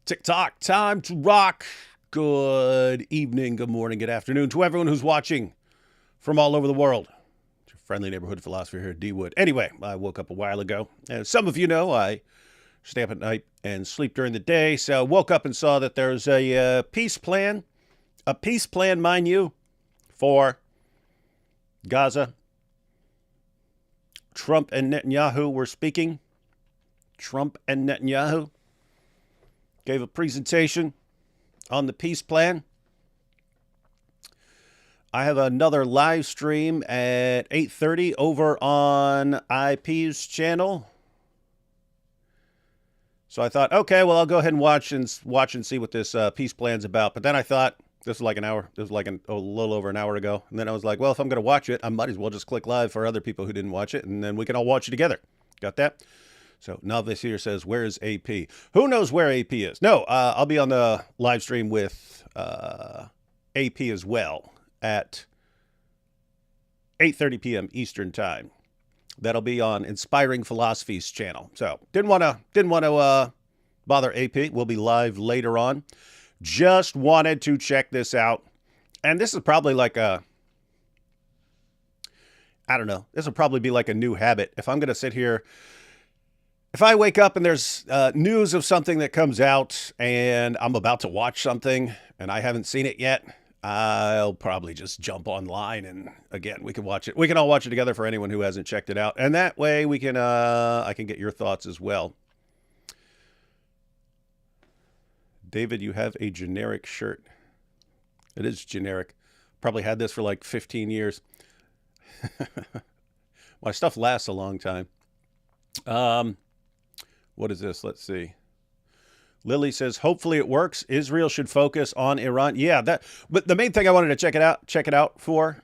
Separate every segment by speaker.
Speaker 1: TikTok, time to rock. Good evening, good morning, good afternoon to everyone who's watching from all over the world. It's your friendly neighborhood philosopher here, D Wood. Anyway, I woke up a while ago. As some of you know, I stay up at night and sleep during the day. So woke up and saw that there's a peace plan, mind you, for Gaza. Trump and Netanyahu were speaking. Trump and Netanyahu gave a presentation on the peace plan. I have another live stream at 8:30 over on IP's channel. So I thought, okay, well, I'll go ahead and watch and see what this peace plan's about. But then I thought, this was like an hour. This was like a little over an hour ago. And then I was like, well, if I'm going to watch it, I might as well just click live for other people who didn't watch it, and then we can all watch it together. Got that? So Novice here says, where is AP? Who knows where AP is? No, I'll be on the live stream with AP as well at 8:30 p.m. Eastern time. That'll be on Inspiring Philosophy's channel. So didn't want to bother AP. We'll be live later on. Just wanted to check this out. And this is probably like I don't know. This will probably be like a new habit. If I'm going to sit here, if I wake up and there's news of something that comes out and I'm about to watch something and I haven't seen it yet, I'll probably just jump online and again, we can watch it. We can all watch it together for anyone who hasn't checked it out. And that way we can, I can get your thoughts as well. David, you have a generic shirt. It is generic. Probably had this for like 15 years. My stuff lasts a long time. What is this? Let's see. Lily says, hopefully it works. Israel should focus on Iran. Yeah, but the main thing I wanted to check it out for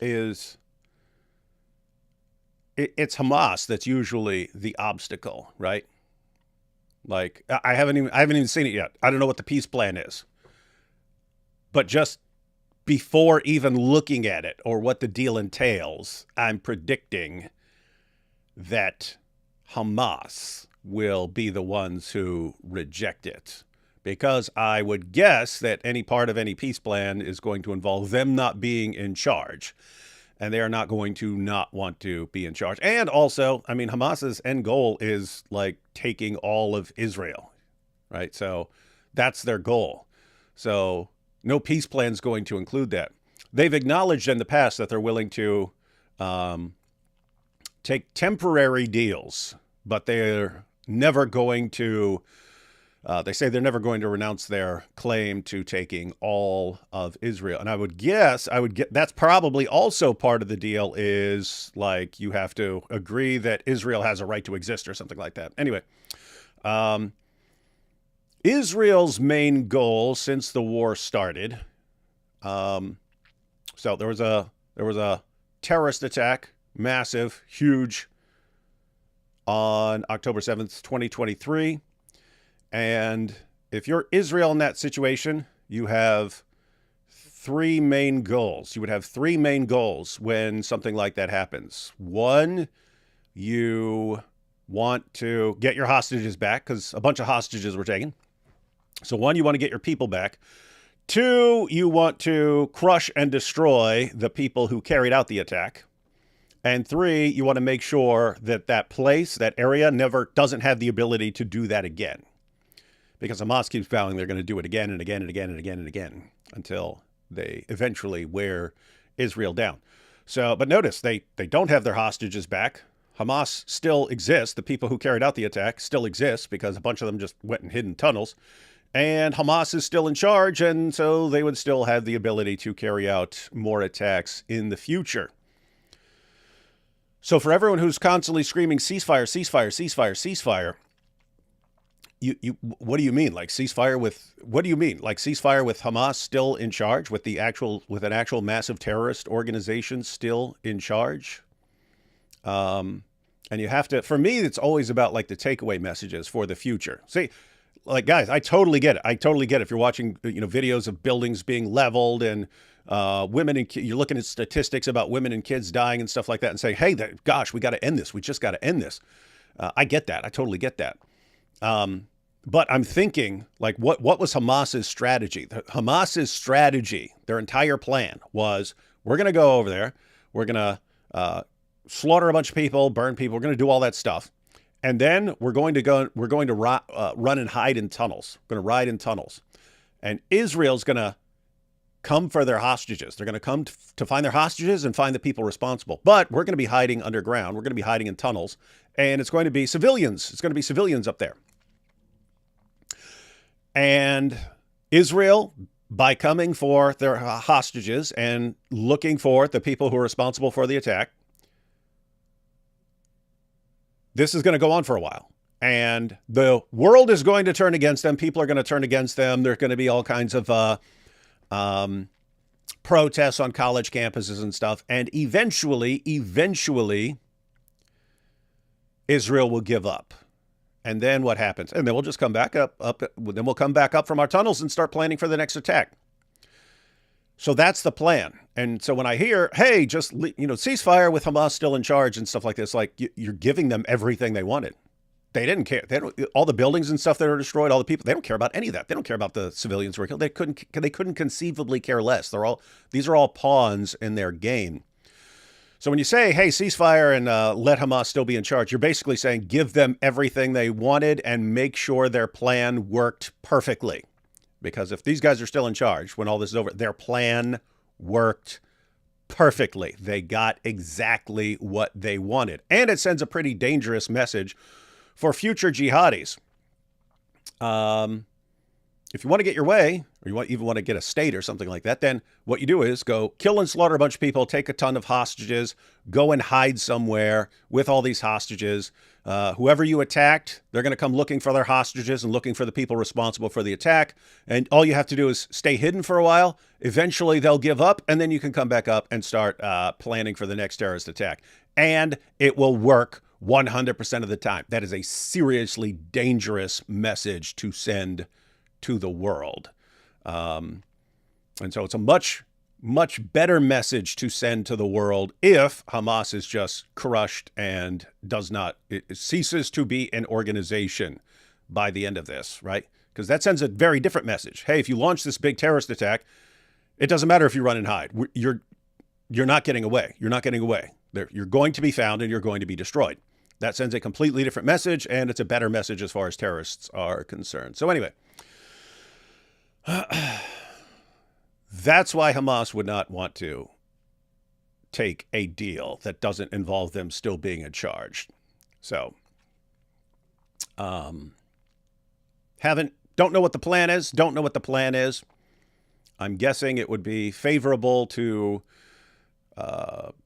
Speaker 1: is it's Hamas that's usually the obstacle, right? Like I haven't even seen it yet. I don't know what the peace plan is. But just before even looking at it or what the deal entails, I'm predicting that Hamas will be the ones who reject it, because I would guess that any part of any peace plan is going to involve them not being in charge, and they are not going to not want to be in charge. And also, I mean, Hamas's end goal is like taking all of Israel, right? So that's their goal. So no peace plan is going to include that. They've acknowledged in the past that they're willing to take temporary deals, but they're never going to, they say they're never going to renounce their claim to taking all of Israel. And I would guess, that's probably also part of the deal, is like you have to agree that Israel has a right to exist or something like that. Anyway, Israel's main goal since the war started, so there was a terrorist attack, massive, huge, on October 7th, 2023. And if you're Israel in that situation, you have three main goals. You would have three main goals when something like that happens. One, you want to get your hostages back because a bunch of hostages were taken. So one, you want to get your people back. Two, you want to crush and destroy the people who carried out the attack. And three, you want to make sure that that place, that area, never doesn't have the ability to do that again. Because Hamas keeps vowing they're going to do it again and again and again and again and again until they eventually wear Israel down. So, but notice, they don't have their hostages back. Hamas still exists. The people who carried out the attack still exist because a bunch of them just went and hid in tunnels. And Hamas is still in charge, and so they would still have the ability to carry out more attacks in the future. So for everyone who's constantly screaming ceasefire, ceasefire, ceasefire, ceasefire, what do you mean? Like ceasefire with, what do you mean? Like ceasefire with Hamas still in charge, with an actual massive terrorist organization still in charge? And you have to, for me, it's always about like the takeaway messages for the future. See, like, guys, I totally get it. I totally get it. If you're watching, videos of buildings being leveled and women and you're looking at statistics about women and kids dying and stuff like that and saying, hey, gosh, we got to end this. We just got to end this. I get that. I totally get that. But I'm thinking, like, what was Hamas's strategy? Hamas's strategy, their entire plan was, we're going to go over there, we're going to slaughter a bunch of people, burn people, we're going to do all that stuff, and then we're going to run and hide in tunnels. We're going to ride in tunnels, and Israel's going to come for their hostages. They're going to come to find their hostages and find the people responsible. But we're going to be hiding underground. We're going to be hiding in tunnels, and it's going to be civilians. It's going to be civilians up there. And Israel, by coming for their hostages and looking for the people who are responsible for the attack, this is going to go on for a while. And the world is going to turn against them. People are going to turn against them. There's going to be all kinds of protests on college campuses and stuff. And eventually, Israel will give up. And then what happens? And then we'll just come back up. Then we'll come back up from our tunnels and start planning for the next attack. So that's the plan. And so when I hear, hey, just, ceasefire with Hamas still in charge and stuff like this, like, you're giving them everything they wanted. They didn't care. All the buildings and stuff that are destroyed, all the people, they don't care about any of that. They don't care about the civilians who were killed. They couldn't conceivably care less. These are all pawns in their game. So when you say, hey, ceasefire and let Hamas still be in charge, you're basically saying give them everything they wanted and make sure their plan worked perfectly. Because if these guys are still in charge when all this is over, their plan worked perfectly. They got exactly what they wanted. And it sends a pretty dangerous message for future jihadis. If you want to get your way, or you even want to get a state or something like that, then what you do is go kill and slaughter a bunch of people, take a ton of hostages, go and hide somewhere with all these hostages. Whoever you attacked, they're going to come looking for their hostages and looking for the people responsible for the attack. And all you have to do is stay hidden for a while. Eventually, they'll give up, and then you can come back up and start planning for the next terrorist attack. And it will work 100% of the time. That is a seriously dangerous message to send to the world. And so it's a much, much better message to send to the world if Hamas is just crushed and it ceases to be an organization by the end of this, right? Because that sends a very different message. Hey, if you launch this big terrorist attack, it doesn't matter if you run and hide. You're not getting away. You're not getting away. You're going to be found and you're going to be destroyed. That sends a completely different message, and it's a better message as far as terrorists are concerned. So anyway, that's why Hamas would not want to take a deal that doesn't involve them still being in charge. So, don't know what the plan is. I'm guessing it would be favorable to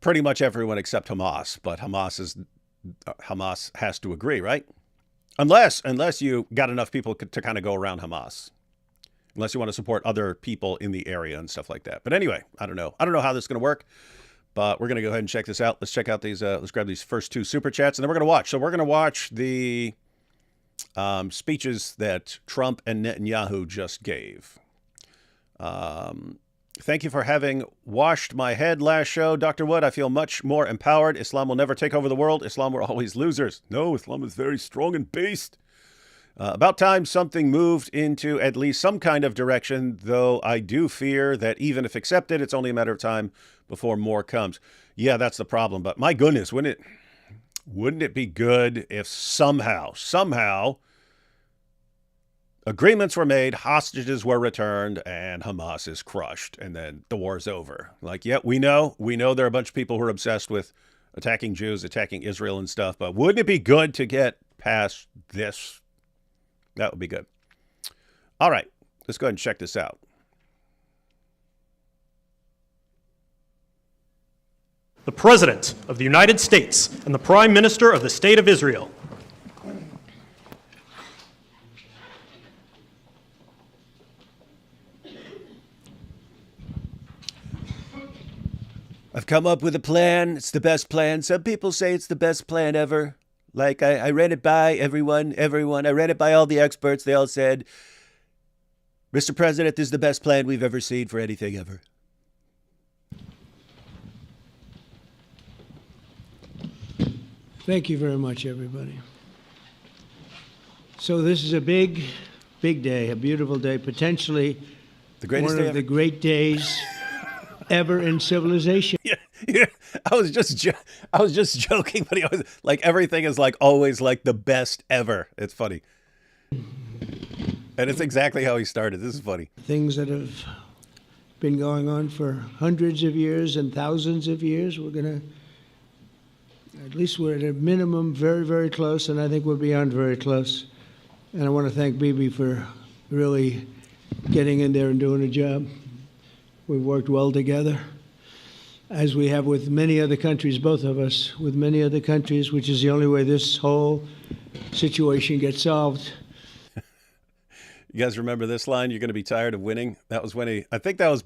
Speaker 1: pretty much everyone except Hamas, but Hamas has to agree, right? Unless you got enough people to kind of go around Hamas. Unless you want to support other people in the area and stuff like that. But anyway, I don't know how this is going to work, but we're going to go ahead and check this out. Let's check out these, let's grab these first two super chats, and then we're going to watch. So we're going to watch the speeches that Trump and Netanyahu just gave. Thank you for having washed my head last show. Dr. Wood, I feel much more empowered. Islam will never take over the world. Islam were always losers. No, Islam is very strong and based. About time something moved into at least some kind of direction, though I do fear that even if accepted, it's only a matter of time before more comes. Yeah, that's the problem. But my goodness, wouldn't it be good if somehow agreements were made, hostages were returned, and Hamas is crushed, and then the war's over. Like, yeah, we know there are a bunch of people who are obsessed with attacking Jews, attacking Israel and stuff, but wouldn't it be good to get past this? That would be good. All right, let's go ahead and check this out.
Speaker 2: The President of the United States and the Prime Minister of the State of Israel.
Speaker 1: I've come up with a plan. It's the best plan. Some people say it's the best plan ever. Like, I ran it by everyone. I ran it by all the experts. They all said, Mr. President, this is the best plan we've ever seen for anything ever.
Speaker 3: Thank you very much, everybody. So this is a big, big day, a beautiful day, potentially
Speaker 1: The greatest
Speaker 3: one
Speaker 1: day
Speaker 3: of
Speaker 1: ever.
Speaker 3: the great days ever in civilization.
Speaker 1: Yeah. I was just joking, but he always like everything is like always like the best ever. It's funny. And it's exactly how he started. This is funny.
Speaker 3: Things that have been going on for hundreds of years and thousands of years. At least we're at a minimum very, very close, and I think we're beyond very close. And I want to thank Bibi for really getting in there and doing a job. We've worked well together, as we have with many other countries, both of us, with many other countries, which is the only way this whole situation gets solved.
Speaker 1: You guys remember this line? You're going to be tired of winning. That was when he. I think that was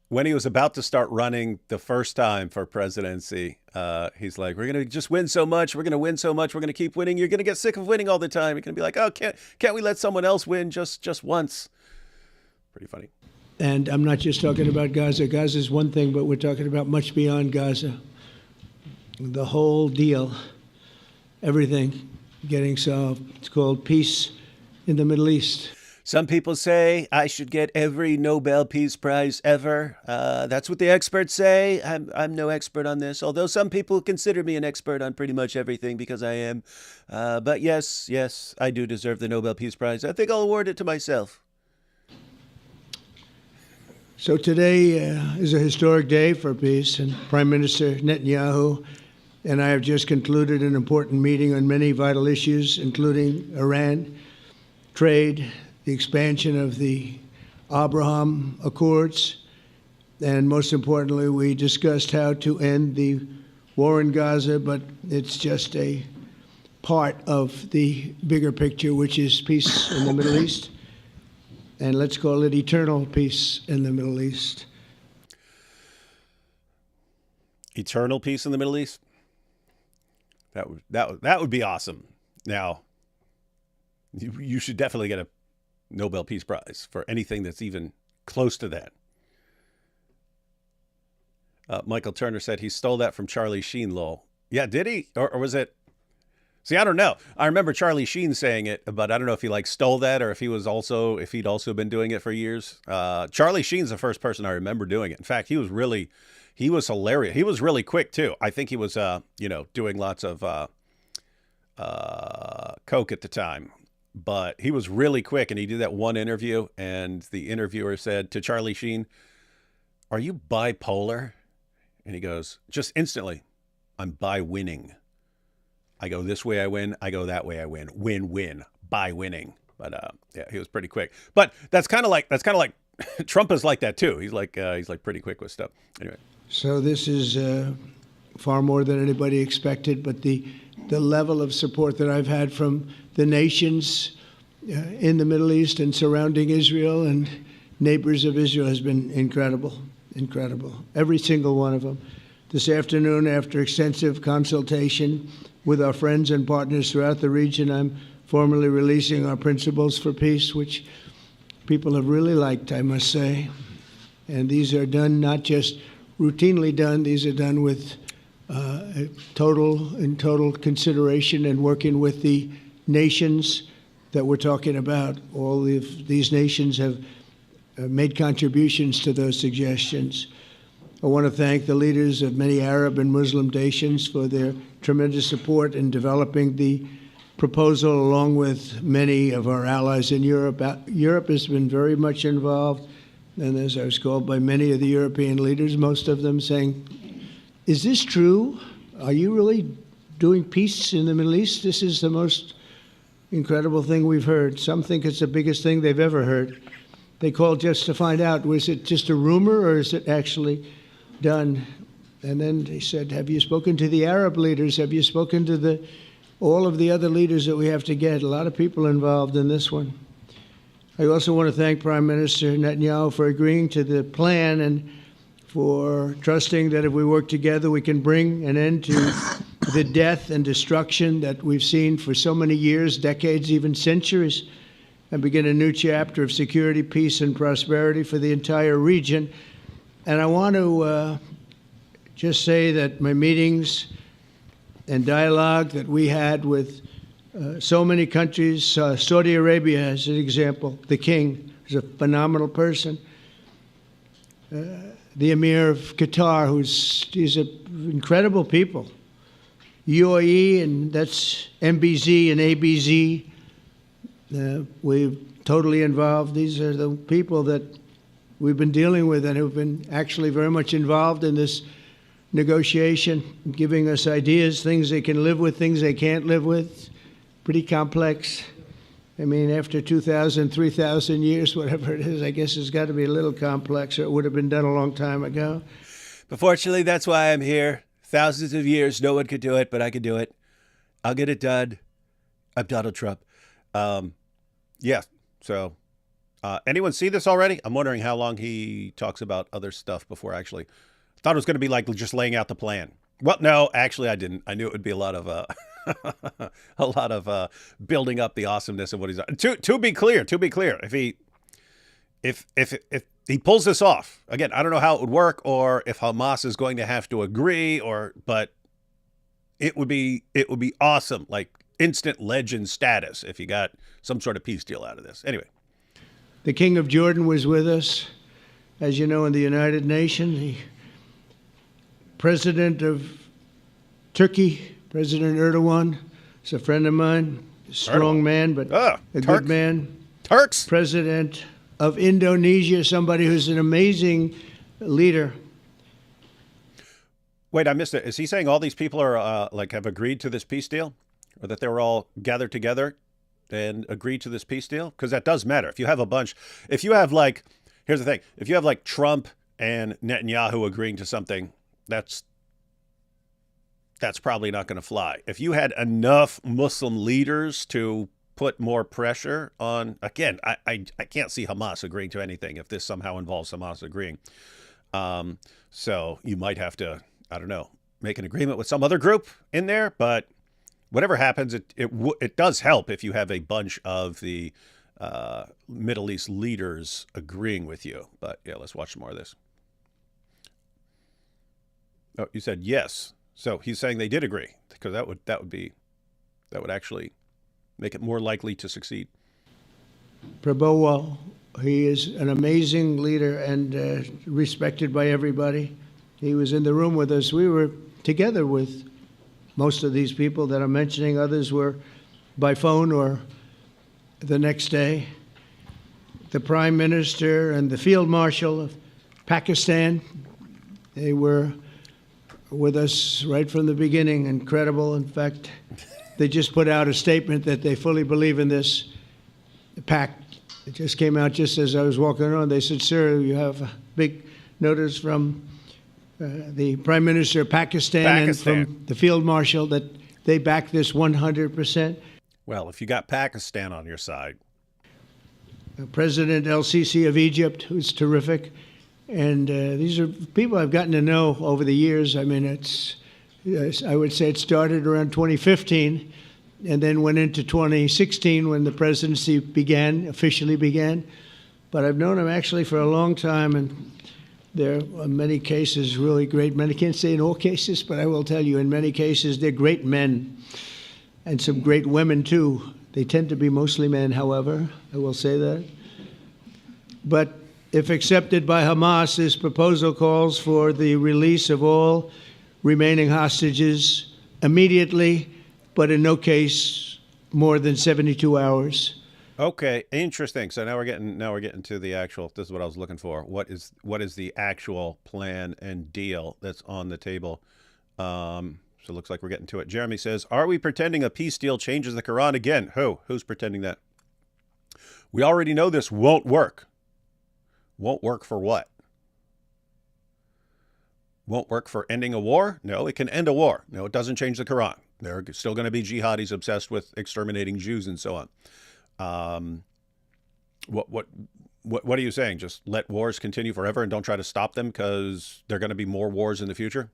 Speaker 1: when he was about to start running the first time for presidency. He's like, "We're going to just win so much. We're going to win so much. We're going to keep winning. You're going to get sick of winning all the time. You're going to be like, oh, can't we let someone else win just once?" Pretty funny.
Speaker 3: And I'm not just talking about Gaza. Gaza is one thing, but we're talking about much beyond Gaza. The whole deal, everything getting solved. It's called peace in the Middle East.
Speaker 1: Some people say I should get every Nobel Peace Prize ever. That's what the experts say. I'm no expert on this, although some people consider me an expert on pretty much everything because I am. But yes, I do deserve the Nobel Peace Prize. I think I'll award it to myself.
Speaker 3: So today is a historic day for peace, and Prime Minister Netanyahu and I have just concluded an important meeting on many vital issues, including Iran, trade, the expansion of the Abraham Accords, and most importantly, we discussed how to end the war in Gaza, but it's just a part of the bigger picture, which is peace in the Middle East. And let's call it eternal peace in the Middle East.
Speaker 1: Eternal peace in the Middle East? That would be awesome. Now, you should definitely get a Nobel Peace Prize for anything that's even close to that. Michael Turner said he stole that from Charlie Sheen, lol. Yeah, did he? Or was it? See, I don't know. I remember Charlie Sheen saying it, but I don't know if he like stole that or if he'd also been doing it for years. Charlie Sheen's the first person I remember doing it. In fact, he was hilarious. He was really quick too. I think he was, doing lots of coke at the time, but he was really quick. And he did that one interview, and the interviewer said to Charlie Sheen, "Are you bipolar?" And he goes, just instantly, "I'm by winning. I go this way, I win. I go that way, I win. Win, by winning." But yeah, he was pretty quick. But that's kind of like Trump is like that too. He's like pretty quick with stuff. Anyway.
Speaker 3: So this is far more than anybody expected, but the level of support that I've had from the nations in the Middle East and surrounding Israel and neighbors of Israel has been incredible. Every single one of them. This afternoon, after extensive consultation with our friends and partners throughout the region, I'm formally releasing our principles for peace, which people have really liked, I must say. And these are done not just routinely done, these are done with total consideration and working with the nations that we're talking about. All of these nations have made contributions to those suggestions. I want to thank the leaders of many Arab and Muslim nations for their tremendous support in developing the proposal, along with many of our allies in Europe. Europe has been very much involved, and as I was called by many of the European leaders, most of them saying, "Is this true? Are you really doing peace in the Middle East? This is the most incredible thing we've heard." Some think it's the biggest thing they've ever heard. They called just to find out, was it just a rumor or is it actually done? And then they said, "Have you spoken to the Arab leaders? Have you spoken to all of the other leaders that we have to get?" A lot of people involved in this one. I also want to thank Prime Minister Netanyahu for agreeing to the plan and for trusting that if we work together, we can bring an end to the death and destruction that we've seen for so many years, decades, even centuries, and begin a new chapter of security, peace, and prosperity for the entire region. And I want to just say that my meetings and dialogue that we had with So many countries, Saudi Arabia as an example, the king is a phenomenal person. The Emir of Qatar, he's an incredible people. UAE, and that's MBZ and ABZ. We're totally involved. These are the people that we've been dealing with and who've been actually very much involved in this negotiation, giving us ideas, things they can live with, things they can't live with. Pretty complex. I mean, after 2,000, 3,000 years, whatever it is, I guess it's got to be a little complex, or it would have been done a long time ago.
Speaker 1: But fortunately, that's why I'm here. Thousands of years, no one could do it, but I could do it. I'll get it done. I'm Donald Trump. Yeah, so anyone see this already? I'm wondering how long he talks about other stuff before actually. I thought it was going to be like just laying out the plan. Well, no, actually I didn't. I knew it would be a lot of a lot of building up the awesomeness of what he's done. To be clear, if he pulls this off, again, I don't know how it would work or if Hamas is going to have to agree but it would be awesome, like instant legend status if you got some sort of peace deal out of this. Anyway.
Speaker 3: The King of Jordan was with us, as you know, in the United Nations. The President of Turkey, President Erdogan, is a friend of mine, a strong man, but a good man.
Speaker 1: Turks.
Speaker 3: President of Indonesia, somebody who's an amazing leader.
Speaker 1: Wait, I missed it. Is he saying all these people are have agreed to this peace deal, or that they were all gathered together and agreed to this peace deal? Because that does matter. If you have here's the thing. If you have like Trump and Netanyahu agreeing to something, that's probably not going to fly. If you had enough Muslim leaders to put more pressure on, again, I can't see Hamas agreeing to anything if this somehow involves Hamas agreeing. So you might have to, I don't know, make an agreement with some other group in there, but whatever happens, it does help if you have a bunch of the Middle East leaders agreeing with you. But yeah, let's watch some more of this. Oh, you said yes. So he's saying they did agree, because that would actually make it more likely to succeed.
Speaker 3: Prabowo, he is an amazing leader and respected by everybody. He was in the room with us. We were together with most of these people that I'm mentioning. Others were by phone or the next day. The Prime Minister and the Field Marshal of Pakistan, they were with us right from the beginning. Incredible. In fact, they just put out a statement that they fully believe in this pact. It just came out just as I was walking around. They said, "Sir, you have a big notice from the Prime Minister of Pakistan and from the Field Marshal that they back this 100%.
Speaker 1: Well, if you got Pakistan on your side.
Speaker 3: President El-Sisi of Egypt, who's terrific. And these are people I've gotten to know over the years. I mean, I would say it started around 2015 and then went into 2016 when the presidency officially began. But I've known him actually for a long time, and there are many cases really great men. I can't say in all cases, but I will tell you in many cases they're great men and some great women too. They tend to be mostly men, however, I will say that. But if accepted by Hamas, this proposal calls for the release of all remaining hostages immediately, but in no case more than 72 hours.
Speaker 1: Okay, interesting. So now we're getting to the actual. This is what I was looking for. What is the actual plan and deal that's on the table? So it looks like we're getting to it. Jeremy says, "Are we pretending a peace deal changes the Quran again?" Who's pretending that? We already know this won't work. Won't work for what? Won't work for ending a war? No, it can end a war. No, it doesn't change the Quran. There are still going to be jihadis obsessed with exterminating Jews and so on. What are you saying? Just let wars continue forever and don't try to stop them because there are going to be more wars in the future?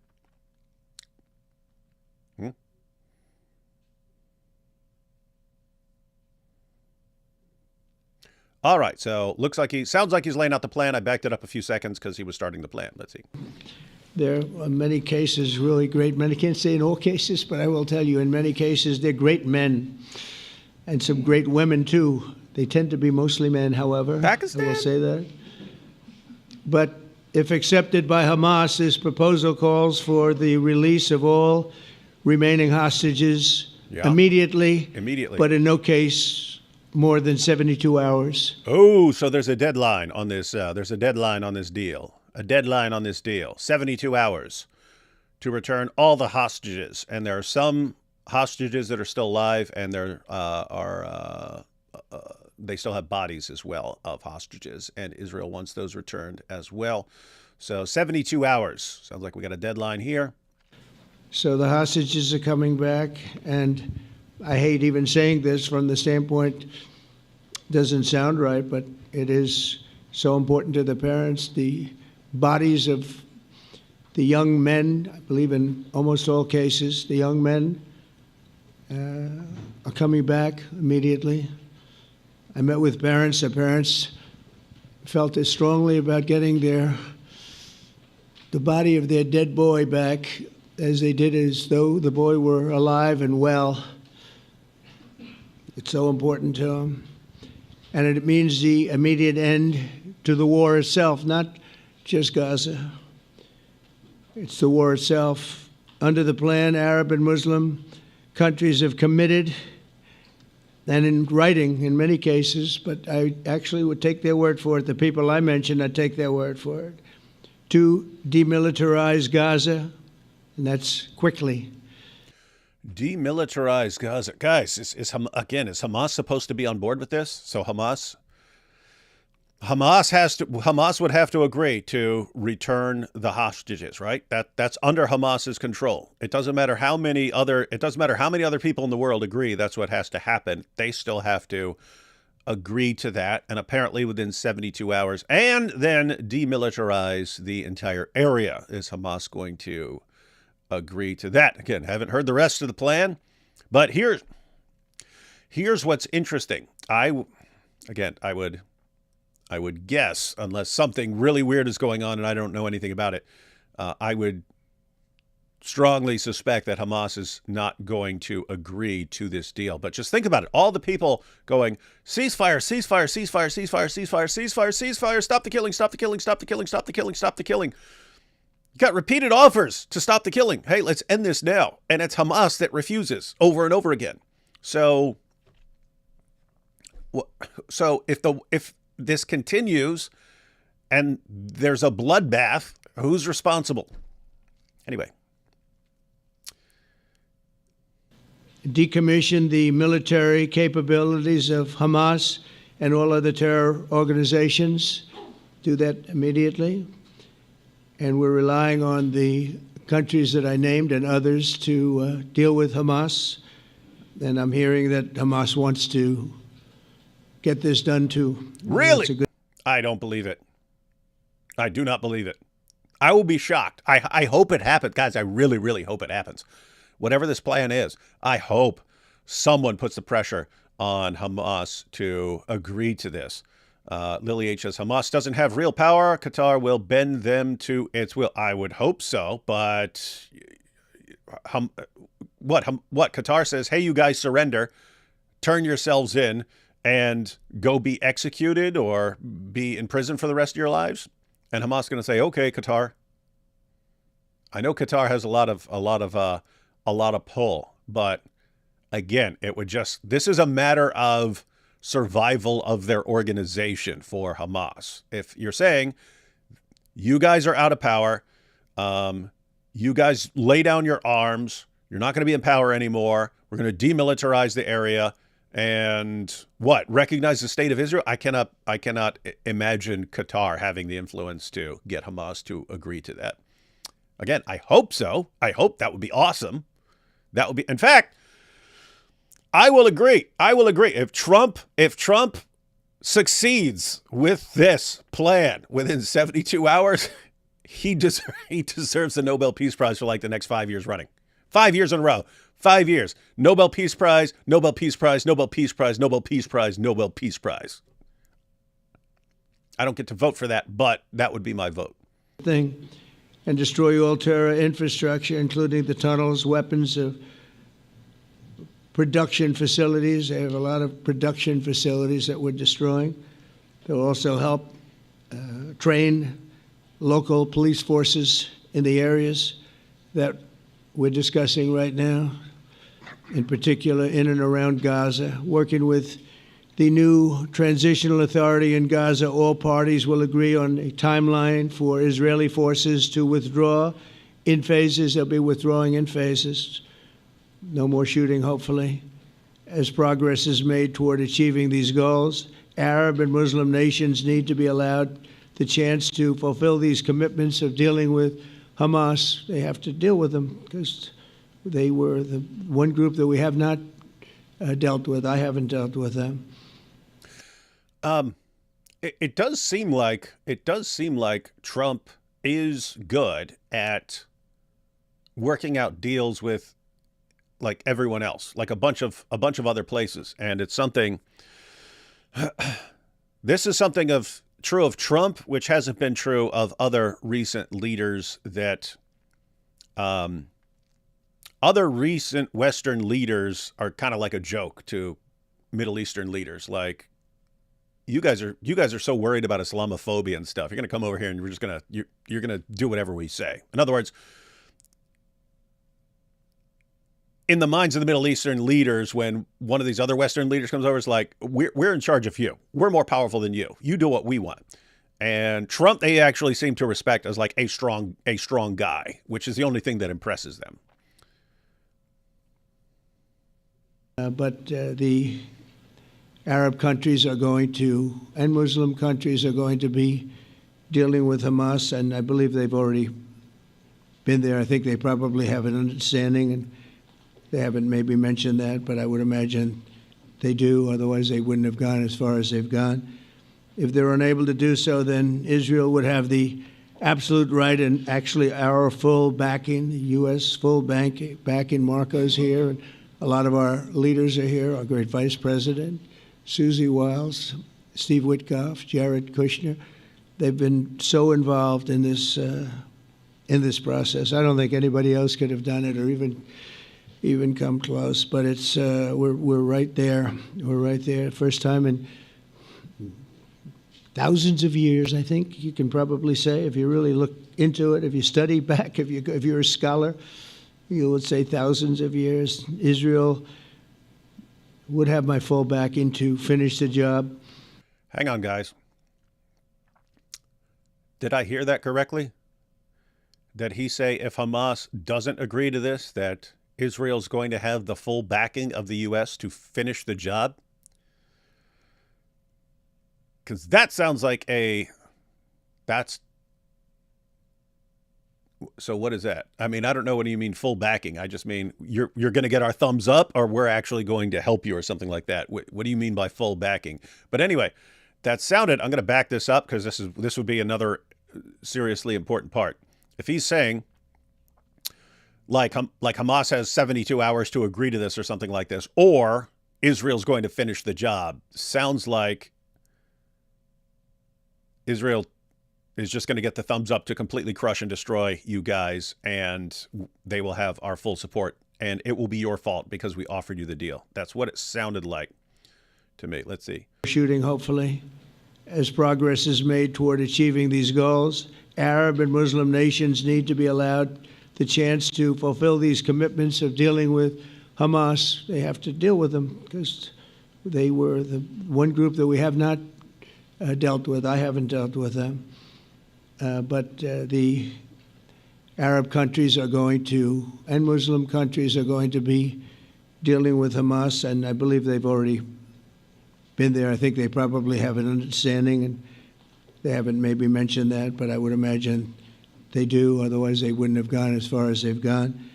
Speaker 1: All right, so sounds like he's laying out the plan. I backed it up a few seconds because he was starting the plan. Let's see.
Speaker 3: There are many cases really great men. I can't say in all cases, but I will tell you in many cases they're great men and some great women, too. They tend to be mostly men, however.
Speaker 1: Pakistan?
Speaker 3: I will say that. But if accepted by Hamas, this proposal calls for the release of all remaining hostages immediately, but in no case more than 72 hours.
Speaker 1: Oh, so there's a deadline on this. There's a deadline on this deal. A deadline on this deal. 72 hours to return all the hostages. And there are some hostages that are still alive, and there they still have bodies as well of hostages, and Israel wants those returned as well. So 72 hours. Sounds like we got a deadline here.
Speaker 3: So the hostages are coming back, and I hate even saying this from the standpoint, doesn't sound right, but it is so important to the parents. The bodies of the young men, I believe in almost all cases, the young men are coming back immediately. I met with parents. The parents felt as strongly about getting the body of their dead boy back as they did as though the boy were alive and well. It's so important to them. And it means the immediate end to the war itself, not just Gaza. It's the war itself. Under the plan, Arab and Muslim countries have committed, and in writing in many cases, but I actually would take their word for it. The people I mentioned, I'd take their word for it, to demilitarize Gaza, and that's quickly.
Speaker 1: Demilitarize Gaza. Guys, is Hamas supposed to be on board with this? So Hamas would have to agree to return the hostages, right? That's under Hamas's control. It doesn't matter how many other people in the world agree that's what has to happen. They still have to agree to that, and apparently within 72 hours, and then demilitarize the entire area. Is Hamas going to agree to that? Again, haven't heard the rest of the plan, but here's what's interesting. I would guess, unless something really weird is going on and I don't know anything about it, I would strongly suspect that Hamas is not going to agree to this deal. But just think about it. All the people going, ceasefire, ceasefire, ceasefire, ceasefire, ceasefire, ceasefire, ceasefire, stop the killing, stop the killing, stop the killing, stop the killing, stop the killing. You got repeated offers to stop the killing. Hey, let's end this now. And it's Hamas that refuses over and over again. So if this continues and there's a bloodbath, who's responsible? Anyway.
Speaker 3: Decommission the military capabilities of Hamas and all other terror organizations. Do that immediately. And we're relying on the countries that I named and others to deal with Hamas. And I'm hearing that Hamas wants to get this done too.
Speaker 1: Really? I don't believe it. I do not believe it. I will be shocked. I hope it happens. Guys, I really, really hope it happens. Whatever this plan is, I hope someone puts the pressure on Hamas to agree to this. Lily H says, Hamas doesn't have real power. Qatar will bend them to its will. I would hope so, but what Qatar says, hey, you guys surrender, turn yourselves in, and go be executed or be in prison for the rest of your lives? And Hamas is going to say, okay, Qatar. I know Qatar has a lot of pull, but again, this is a matter of survival of their organization for Hamas. If you're saying you guys are out of power, you guys lay down your arms, you're not going to be in power anymore, we're going to demilitarize the area, and recognize the state of Israel? I cannot imagine Qatar having the influence to get Hamas to agree to that. Again, I hope so. I hope that would be awesome. That would be, in fact, I will agree. If Trump succeeds with this plan within 72 hours, he deserves the Nobel Peace Prize for like the next 5 years running. 5 years in a row. 5 years. Nobel Peace Prize, Nobel Peace Prize, Nobel Peace Prize, Nobel Peace Prize, Nobel Peace Prize. I don't get to vote for that, but that would be my vote.
Speaker 3: And destroy all terror infrastructure, including the tunnels, weapons of production facilities. They have a lot of production facilities that we're destroying. They'll also help train local police forces in the areas that we're discussing right now, in particular in and around Gaza, working with the new transitional authority in Gaza. All parties will agree on a timeline for Israeli forces to withdraw in phases. They'll be withdrawing in phases. No more shooting, hopefully, as progress is made toward achieving these goals. Arab and Muslim nations need to be allowed the chance to fulfill these commitments of dealing with Hamas. They have to deal with them because they were the one group that we have not dealt with. I haven't dealt with them.
Speaker 1: It does seem like Trump is good at working out deals with like everyone else, like a bunch of other places, and it's something. This is something true of Trump, which hasn't been true of other recent leaders that. Other recent Western leaders are kind of like a joke to Middle Eastern leaders. Like, you guys are so worried about Islamophobia and stuff. You're going to come over here and you're going to do whatever we say. In other words, in the minds of the Middle Eastern leaders, when one of these other Western leaders comes over, it's like, we're in charge of you. We're more powerful than you. You do what we want. And Trump, they actually seem to respect as like a strong guy, which is the only thing that impresses them.
Speaker 3: But the Arab countries are going to, and Muslim countries are going to be dealing with Hamas, and I believe they've already been there. I think they probably have an understanding, and they haven't maybe mentioned that, but I would imagine they do. Otherwise, they wouldn't have gone as far as they've gone. If they're unable to do so, then Israel would have the absolute right and actually our full backing, the U.S. full backing. Marco's here, and a lot of our leaders are here, our great Vice President, Susie Wiles, Steve Witkoff, Jared Kushner. They've been so involved in this process. I don't think anybody else could have done it or even come close. But it's we're right there. We're right there. First time in thousands of years, I think you can probably say, if you really look into it, if you study back, if you're a scholar, you would say thousands of years. Israel would have my full backing to finish the job.
Speaker 1: Hang on, guys. Did I hear that correctly? Did he say if Hamas doesn't agree to this, that Israel's going to have the full backing of the U.S. to finish the job? Because that sounds like so what is that? I mean, I don't know what you mean full backing. I just mean you're going to get our thumbs up, or we're actually going to help you or something like that. What do you mean by full backing? But anyway, that sounded, I'm going to back this up because this would be another seriously important part. If he's saying like Hamas has 72 hours to agree to this or something like this, or Israel's going to finish the job, sounds like Israel is just going to get the thumbs up to completely crush and destroy you guys, and they will have our full support, and it will be your fault because we offered you the deal. That's what it sounded like to me. Let's see.
Speaker 3: Shooting, hopefully, as progress is made toward achieving these goals. Arab and Muslim nations need to be allowed the chance to fulfill these commitments of dealing with Hamas. They have to deal with them because they were the one group that we have not dealt with. I haven't dealt with them. But the Arab countries are going to, and Muslim countries are going to be dealing with Hamas, and I believe they've already been there. I think they probably have an understanding, and they haven't maybe mentioned that, but I would imagine they do. Otherwise, they wouldn't have gone as far as they've gone.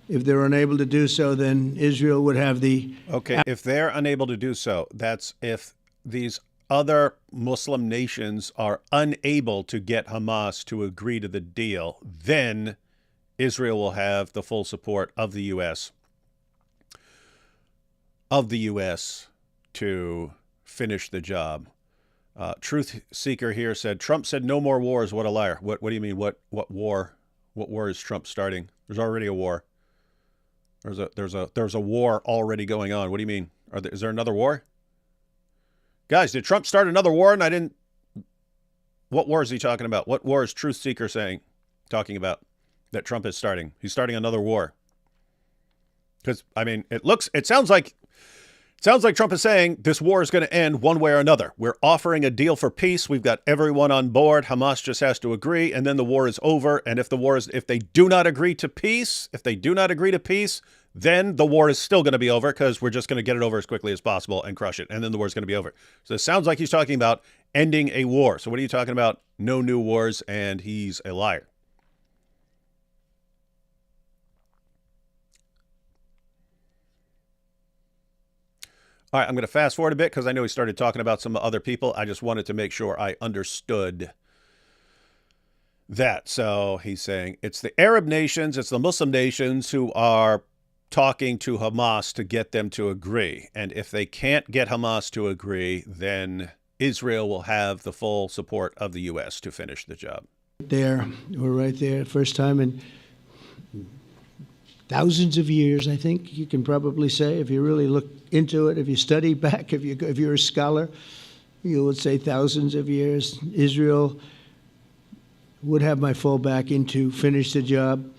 Speaker 3: If they're unable to do so, then Israel would have the...
Speaker 1: Okay, if they're unable to do so, that's if these other Muslim nations are unable to get Hamas to agree to the deal, then Israel will have the full support of the U.S. to finish the job. Truth Seeker here said, Trump said no more wars. What a liar. What do you mean? What war? What war is Trump starting? There's already a war. There's a war already going on. What do you mean? Is there another war? Guys, did Trump start another war and I didn't? What war is he talking about? What war is Truth Seeker talking about that Trump is starting? He's starting another war. Because, I mean, it sounds like Trump is saying this war is going to end one way or another. We're offering a deal for peace. We've got everyone on board. Hamas just has to agree, and then the war is over. And if they do not agree to peace, then the war is still going to be over because we're just going to get it over as quickly as possible and crush it. And then the war is going to be over. So it sounds like he's talking about ending a war. So what are you talking about? No new wars, and he's a liar. All right, I'm going to fast forward a bit because I know he started talking about some other people. I just wanted to make sure I understood that. So he's saying it's the Arab nations, it's the Muslim nations who are talking to Hamas to get them to agree. And if they can't get Hamas to agree, then Israel will have the full support of the U.S. to finish the job.
Speaker 3: We're right there. First time in thousands of years, I think you can probably say, if you really look into it, if you study back, if you're a scholar, you would say thousands of years. Israel would have my full backing to finish the job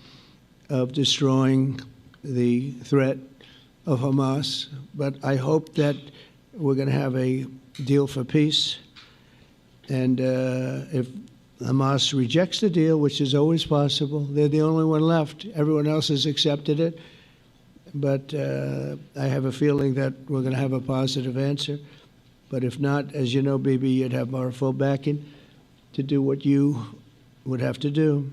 Speaker 3: of destroying the threat of Hamas. But I hope that we're going to have a deal for peace. And if Hamas rejects the deal, which is always possible, they're the only one left. Everyone else has accepted it. But I have a feeling that we're going to have a positive answer. But if not, as you know, Bibi, you'd have our full backing to do what you would have to do.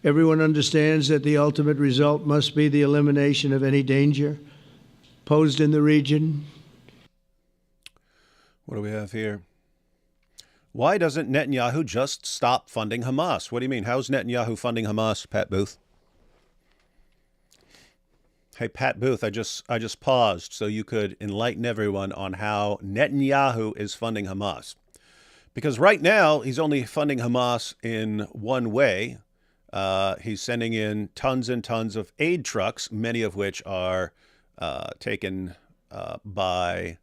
Speaker 3: Everyone understands that the ultimate result must be the elimination of any danger posed in the region.
Speaker 1: What do we have here? Why doesn't Netanyahu just stop funding Hamas? What do you mean? How's Netanyahu funding Hamas, Pat Booth? Hey, Pat Booth, I just paused so you could enlighten everyone on how Netanyahu is funding Hamas. Because right now, he's only funding Hamas in one way. He's sending in tons and tons of aid trucks, many of which are taken by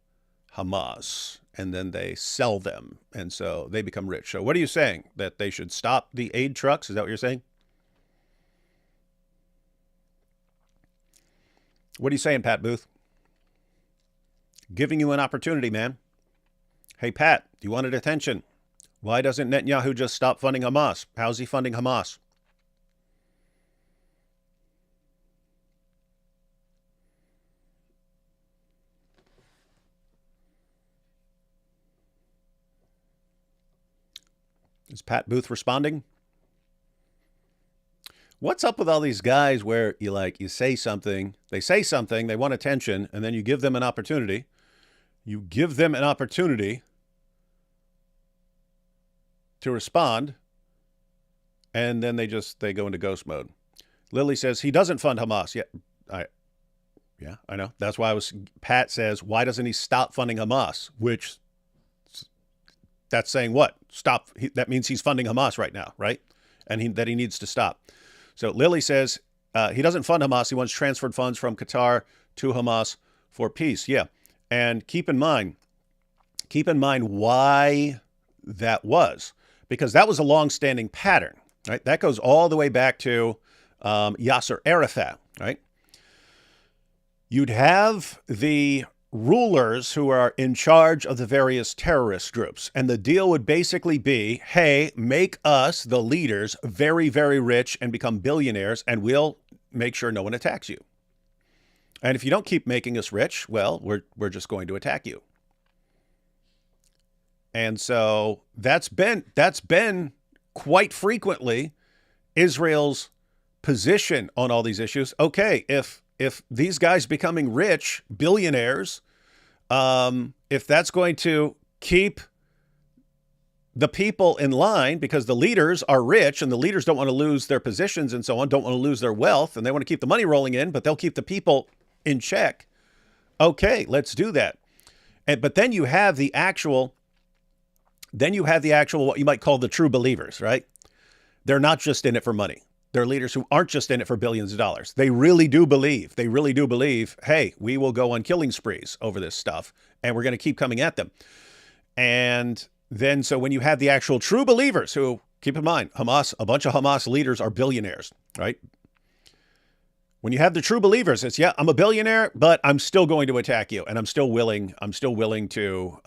Speaker 1: Hamas, and then they sell them, and so they become rich. So what are you saying? That they should stop the aid trucks? Is that what you're saying? What are you saying, Pat Booth? Giving you an opportunity, man. Hey, Pat, you wanted attention. Why doesn't Netanyahu just stop funding Hamas? How's he funding Hamas? Is Pat Booth responding? What's up with all these guys where you say something, they want attention, and then you give them an opportunity. You give them an opportunity to respond, and then they go into ghost mode. Lily says he doesn't fund Hamas. Yeah, I know. That's why Pat says, why doesn't he stop funding Hamas? Which, that's saying what? Stop. That means he's funding Hamas right now, right? And that he needs to stop. So Lily says he doesn't fund Hamas. He wants transferred funds from Qatar to Hamas for peace. Yeah. And keep in mind why that was, because that was a long-standing pattern, right? That goes all the way back to Yasser Arafat, right? You'd have the rulers who are in charge of the various terrorist groups. And the deal would basically be, hey, make us, the leaders, very, very rich and become billionaires, and we'll make sure no one attacks you. And if you don't keep making us rich, well, we're just going to attack you. And so that's been quite frequently Israel's position on all these issues. Okay, if these guys becoming rich, billionaires, if that's going to keep the people in line, because the leaders are rich and the leaders don't want to lose their positions and so on, don't want to lose their wealth, and they want to keep the money rolling in, but they'll keep the people in check. Okay, let's do that. But then you have the actual, what you might call the true believers, right? They're not just in it for money. They're leaders who aren't just in it for billions of dollars. They really do believe, hey, we will go on killing sprees over this stuff, and we're going to keep coming at them. And then, so when you have the actual true believers who, keep in mind, Hamas, a bunch of Hamas leaders are billionaires, right? When you have the true believers, it's, yeah, I'm a billionaire, but I'm still going to attack you, and I'm still willing to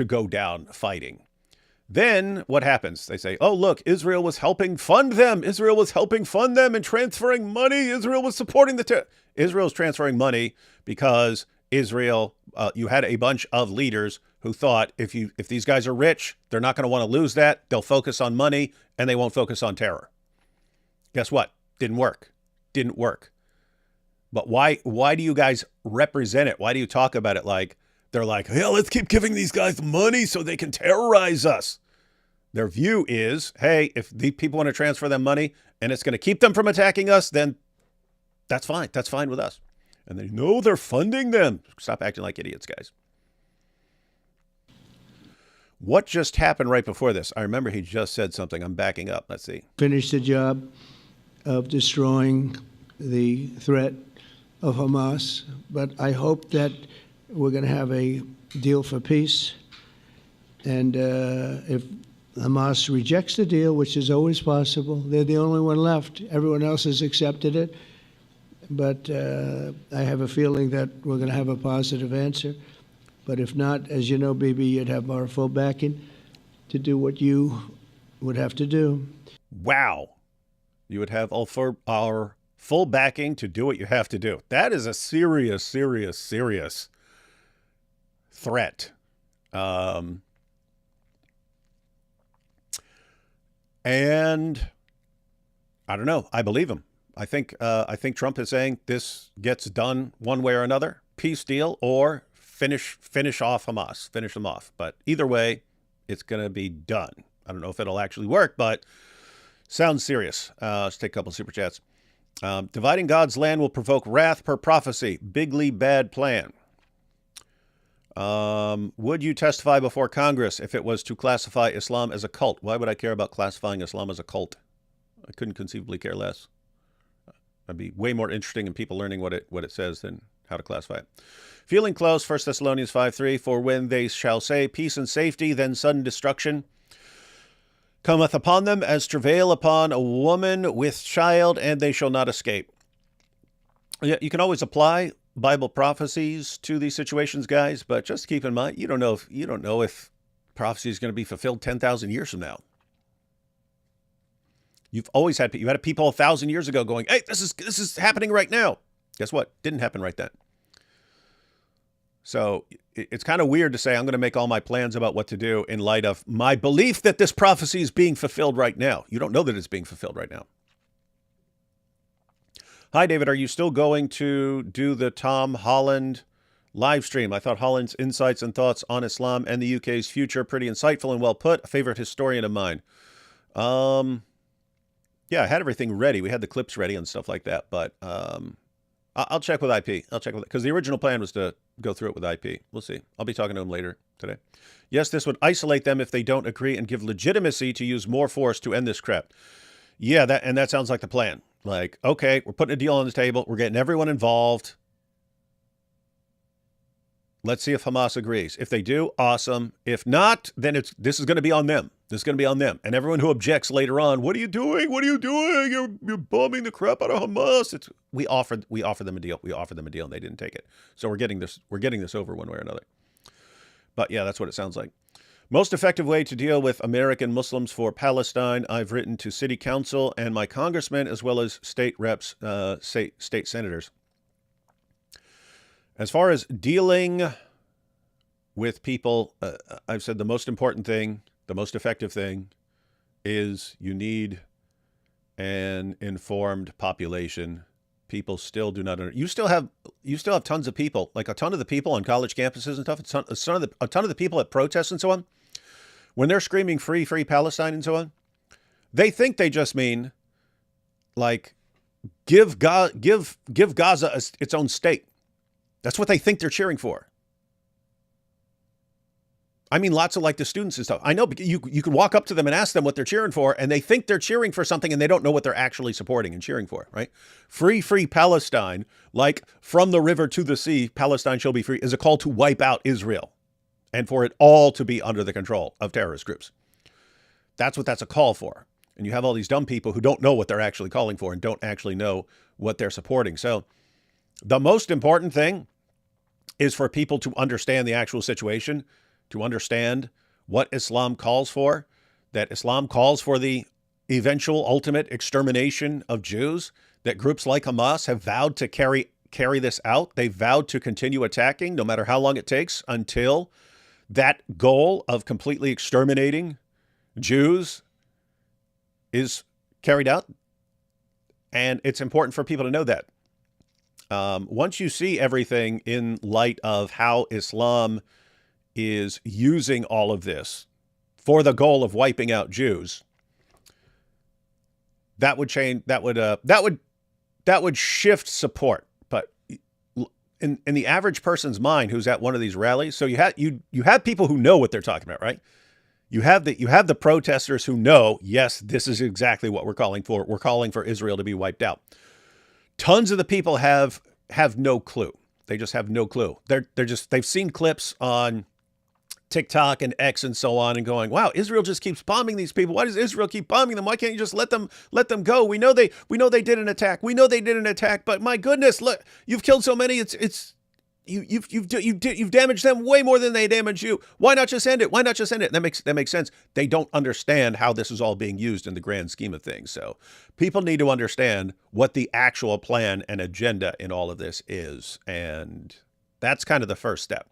Speaker 1: go down fighting. Then what happens? They say, oh, look, Israel was helping fund them. Israel was helping fund them and transferring money. Israel was supporting Israel's transferring money because Israel, you had a bunch of leaders who thought if these guys are rich, they're not going to want to lose that. They'll focus on money and they won't focus on terror. Guess what? Didn't work. But why do you guys represent it? Why do you talk about it like they're like, yeah, let's keep giving these guys money so they can terrorize us? Their view is, hey, if the people want to transfer them money and it's going to keep them from attacking us, then that's fine. That's fine with us. And they know they're funding them. Stop acting like idiots, guys. What just happened right before this? I remember he just said something. I'm backing up. Let's see.
Speaker 3: Finish the job of destroying the threat of Hamas, but I hope that we're going to have a deal for peace. And if Hamas rejects the deal, which is always possible, they're the only one left. Everyone else has accepted it. But I have a feeling that we're going to have a positive answer. But if not, as you know, Bibi, you'd have our full backing to do what you would have to do.
Speaker 1: Wow. You would have our full backing to do what you have to do. That is a serious, serious, serious threat. And I don't know. I believe him. I think Trump is saying this gets done one way or another, peace deal or finish off Hamas, finish them off. But either way, it's going to be done. I don't know if it'll actually work, but sounds serious. Let's take a couple super chats. Dividing God's land will provoke wrath per prophecy. Bigly bad plan. Would you testify before Congress if it was to classify Islam as a cult? Why would I care about classifying Islam as a cult? I couldn't conceivably care less. That'd be way more interesting in people learning what it says than how to classify it. Feeling close, 1 Thessalonians 5:3, for when they shall say peace and safety, then sudden destruction cometh upon them as travail upon a woman with child, and they shall not escape. Yeah, you can always apply Bible prophecies to these situations, guys, but just keep in mind, you don't know if prophecy is going to be fulfilled 10,000 years from now. You had people 1,000 years ago going, hey, this is happening right now. Guess what? Didn't happen right then. So it's kind of weird to say I'm going to make all my plans about what to do in light of my belief that this prophecy is being fulfilled right now. You don't know that it's being fulfilled right now. Hi, David. Are you still going to do the Tom Holland live stream? I thought Holland's insights and thoughts on Islam and the UK's future pretty insightful and well put. A favorite historian of mine. Yeah, I had everything ready. We had the clips ready and stuff like that. But I'll check with IP. Because the original plan was to go through it with IP. We'll see. I'll be talking to him later today. Yes, this would isolate them if they don't agree and give legitimacy to use more force to end this crap. Yeah, that sounds like the plan. Like, okay, we're putting a deal on the table. We're getting everyone involved. Let's see if Hamas agrees. If they do, awesome. If not, then this is going to be on them. This is going to be on them. And everyone who objects later on, what are you doing? What are you doing? You're bombing the crap out of Hamas. We offered them a deal. We offered them a deal and they didn't take it. So we're getting this over one way or another. But yeah, that's what it sounds like. Most effective way to deal with American Muslims for Palestine. I've written to city council and my congressmen as well as state reps, state senators. As far as dealing with people, I've said the most important thing, the most effective thing is you need an informed population. People still do not. You still have tons of people, like a ton of the people on college campuses and stuff. A ton of the people at protests and so on. When they're screaming free Palestine and so on, they think they just mean like give Gaza its own state. That's what they think they're cheering for. I mean, lots of like the students and stuff. I know you can walk up to them and ask them what they're cheering for, and they think they're cheering for something, and they don't know what they're actually supporting and cheering for, right? Free Palestine, like from the river to the sea, Palestine shall be free, is a call to wipe out Israel and for it all to be under the control of terrorist groups. That's what that's a call for. And you have all these dumb people who don't know what they're actually calling for and don't actually know what they're supporting. So the most important thing is for people to understand the actual situation, to understand what Islam calls for, that Islam calls for the eventual ultimate extermination of Jews, that groups like Hamas have vowed to carry this out. They vowed to continue attacking no matter how long it takes until that goal of completely exterminating Jews is carried out. And it's important for people to know that. Once you see everything in light of how Islam is using all of this for the goal of wiping out Jews, that would change. That would shift support. But in the average person's mind, who's at one of these rallies, so you have people who know what they're talking about, right? You have the protesters who know, yes, this is exactly what we're calling for. We're calling for Israel to be wiped out. Tons of the people have no clue. They just have no clue. They've seen clips on TikTok and X and so on and going, wow, Israel just keeps bombing these people. Why does Israel keep bombing them? Why can't you just let them go? We know they did an attack. We know they did an attack, but my goodness, look, you've killed so many. You've damaged them way more than they damaged you. Why not just end it? Why not just end it? That makes sense. They don't understand how this is all being used in the grand scheme of things. So people need to understand what the actual plan and agenda in all of this is. And that's kind of the first step.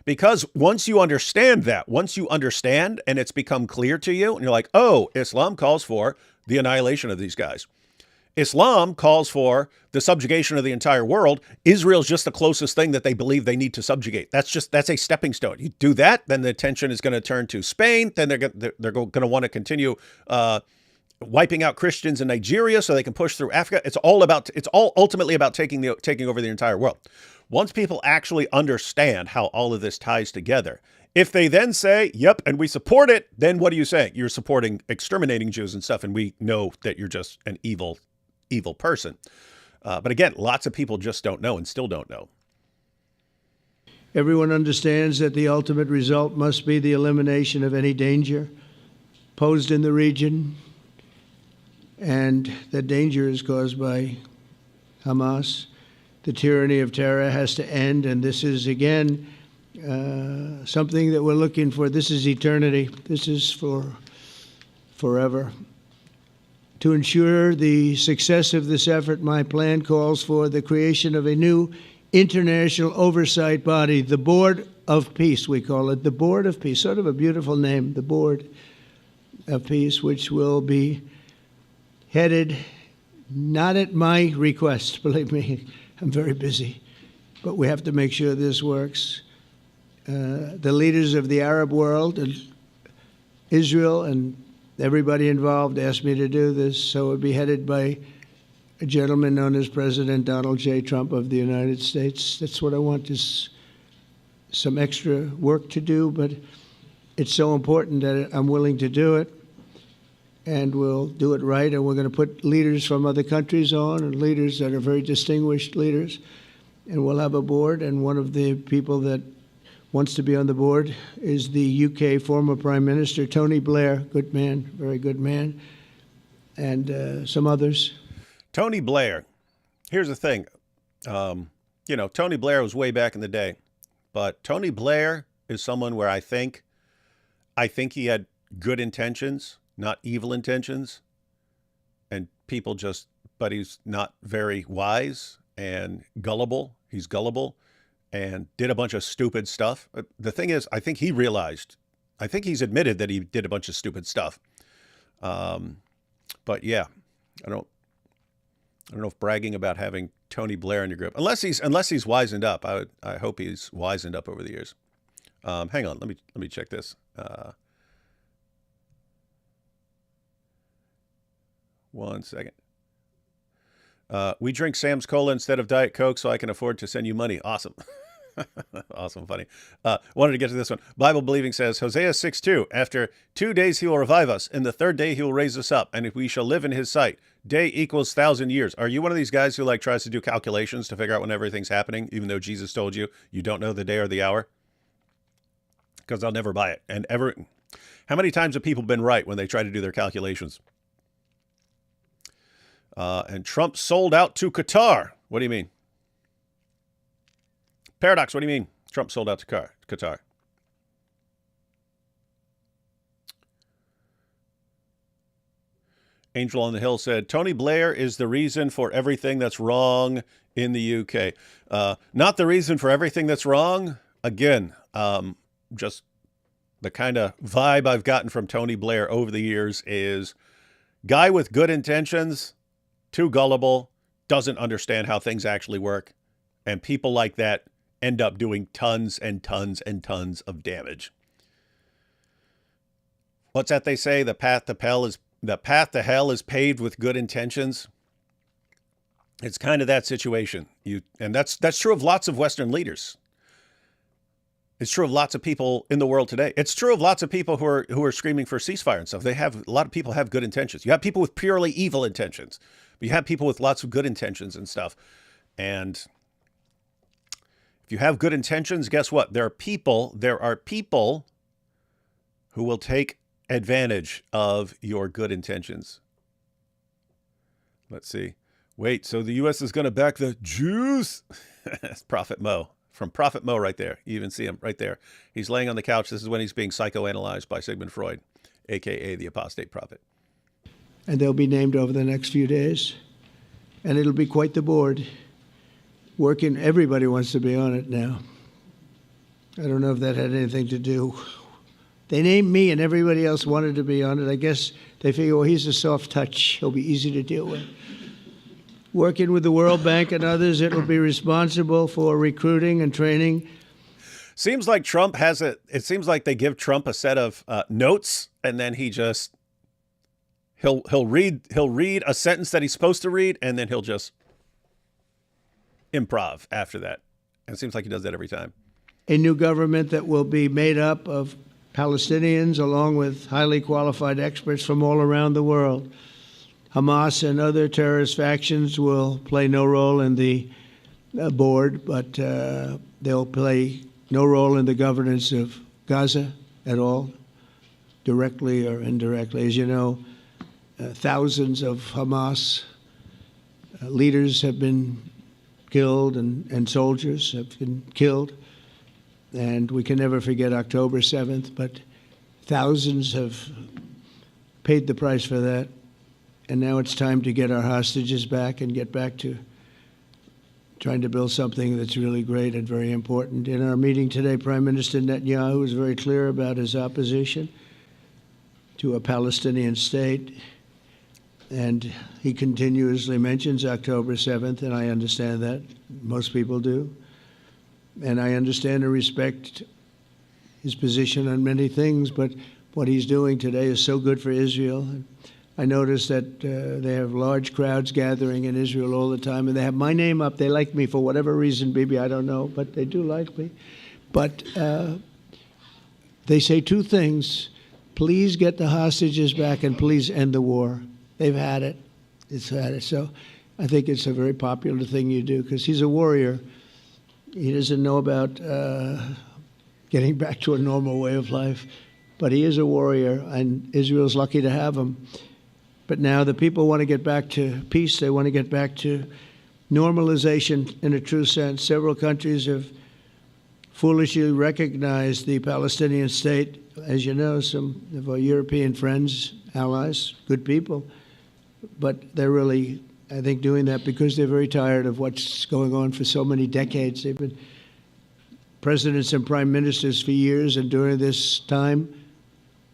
Speaker 1: Because once you understand and it's become clear to you, and you're like, oh, Islam calls for the annihilation of these guys. Islam calls for the subjugation of the entire world. Israel's just the closest thing that they believe they need to subjugate. That's a stepping stone. You do that, then the attention is going to turn to Spain. Then they're going to want to continue wiping out Christians in Nigeria so they can push through Africa. It's all ultimately about taking over the entire world. Once people actually understand how all of this ties together, if they then say, yep, and we support it, then what are you saying? You're supporting exterminating Jews and stuff, and we know that you're just an evil person. But again, lots of people just don't know and still don't know.
Speaker 3: Everyone understands that the ultimate result must be the elimination of any danger posed in the region, and that danger is caused by Hamas. The tyranny of terror has to end, and this is, again, something that we're looking for. This is eternity. This is for forever. To ensure the success of this effort, my plan calls for the creation of a new international oversight body, the Board of Peace, we call it, the Board of Peace, sort of a beautiful name, the Board of Peace, which will be headed, not at my request, believe me, I'm very busy, but we have to make sure this works. The leaders of the Arab world and Israel and everybody involved asked me to do this, so it would be headed by a gentleman known as President Donald J. Trump of the United States. That's what I want, is some extra work to do, but it's so important that I'm willing to do it, and we'll do it right, and we're going to put leaders from other countries on, and leaders that are very distinguished leaders, and we'll have a board, and one of the people that wants to be on the board is the UK former Prime Minister, Tony Blair, good man, very good man, and some others.
Speaker 1: Tony Blair. Here's the thing. Tony Blair was way back in the day, but Tony Blair is someone where I think he had good intentions, not evil intentions, and but he's not very wise and gullible. He's gullible and did a bunch of stupid stuff. The thing is, I think he's admitted that he did a bunch of stupid stuff. But yeah, I don't know if bragging about having Tony Blair in your group, unless he's wisened up. I hope he's wisened up over the years. Hang on, let me check this. One second. We drink Sam's Cola instead of Diet Coke, so I can afford to send you money. Awesome. Awesome, funny. Wanted to get to this one. Bible believing says, Hosea 6:2, after 2 days he will revive us, and the third day he will raise us up, and we shall live in his sight. Day equals 1,000 years. Are you one of these guys who tries to do calculations to figure out when everything's happening, even though Jesus told you don't know the day or the hour? Because I'll never buy it. And how many times have people been right when they try to do their calculations? And Trump sold out to Qatar. What do you mean? Paradox, what do you mean? Trump sold out to Qatar. Angel on the Hill said, Tony Blair is the reason for everything that's wrong in the UK. Not the reason for everything that's wrong. Again, just the kind of vibe I've gotten from Tony Blair over the years is guy with good intentions, too gullible, doesn't understand how things actually work. And people like that end up doing tons and tons and tons of damage. What's that they say? The path to hell is paved with good intentions. It's kind of that situation. And that's true of lots of Western leaders. It's true of lots of people in the world today. It's true of lots of people who are screaming for ceasefire and stuff. A lot of people have good intentions. You have people with purely evil intentions, but you have people with lots of good intentions and stuff. And if you have good intentions, guess what? There are people who will take advantage of your good intentions. Let's see. Wait, so the U.S. is going to back the Jews? That's Prophet Mo. From Prophet Mo right there. You even see him right there. He's laying on the couch. This is when he's being psychoanalyzed by Sigmund Freud, a.k.a. the apostate prophet.
Speaker 3: And they'll be named over the next few days. And it'll be quite the board. Working, everybody wants to be on it now. I don't know if that had anything to do. They named me and everybody else wanted to be on it. I guess they figure, well, he's a soft touch. He'll be easy to deal with. Working with the World Bank and others, it will be responsible for recruiting and training.
Speaker 1: Seems like Trump has it seems like they give Trump a set of notes, and then he'll read a sentence that he's supposed to read, and then he'll just improv after that. And it seems like he does that every time.
Speaker 3: A new government that will be made up of Palestinians along with highly qualified experts from all around the world. Hamas and other terrorist factions will play no role in the board, but they'll play no role in the governance of Gaza at all, directly or indirectly. As you know, thousands of Hamas leaders have been killed and soldiers have been killed. And we can never forget October 7th, but thousands have paid the price for that. And now it's time to get our hostages back and get back to trying to build something that's really great and very important. In our meeting today, Prime Minister Netanyahu was very clear about his opposition to a Palestinian state. And he continuously mentions October 7th, and I understand that. Most people do. And I understand and respect his position on many things, but what he's doing today is so good for Israel. I notice that they have large crowds gathering in Israel all the time, and they have my name up. They like me for whatever reason, Bibi, I don't know, but they do like me. But they say two things. Please get the hostages back and please end the war. They've had it. It's had it. So I think it's a very popular thing you do because he's a warrior. He doesn't know about getting back to a normal way of life, but he is a warrior, and Israel's lucky to have him. But now the people want to get back to peace. They want to get back to normalization in a true sense. Several countries have foolishly recognized the Palestinian state. As you know, some of our European friends, allies, good people, but they're really, I think, doing that because they're very tired of what's going on for so many decades. They've been presidents and prime ministers for years, and during this time,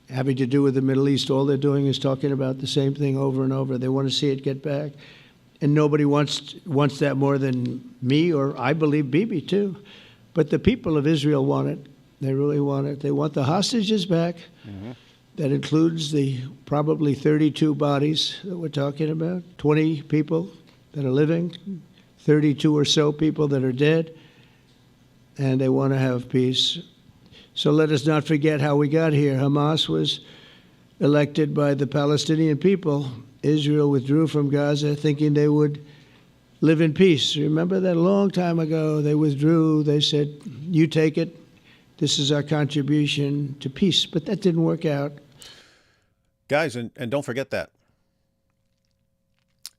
Speaker 3: having to do with the Middle East, all they're doing is talking about the same thing over and over. They want to see it get back. And nobody wants that more than me, or I believe Bibi too. But the people of Israel want it. They really want it. They want the hostages back. Mm-hmm. That includes the probably 32 bodies that we're talking about, 20 people that are living, 32 or so people that are dead. and they want to have peace. So let us not forget how we got here. Hamas was elected by the Palestinian people. Israel withdrew from Gaza thinking they would live in peace. Remember that a long time ago? They withdrew. They said, you take it. This is our contribution to peace. But that didn't work out.
Speaker 1: Guys, and don't forget that.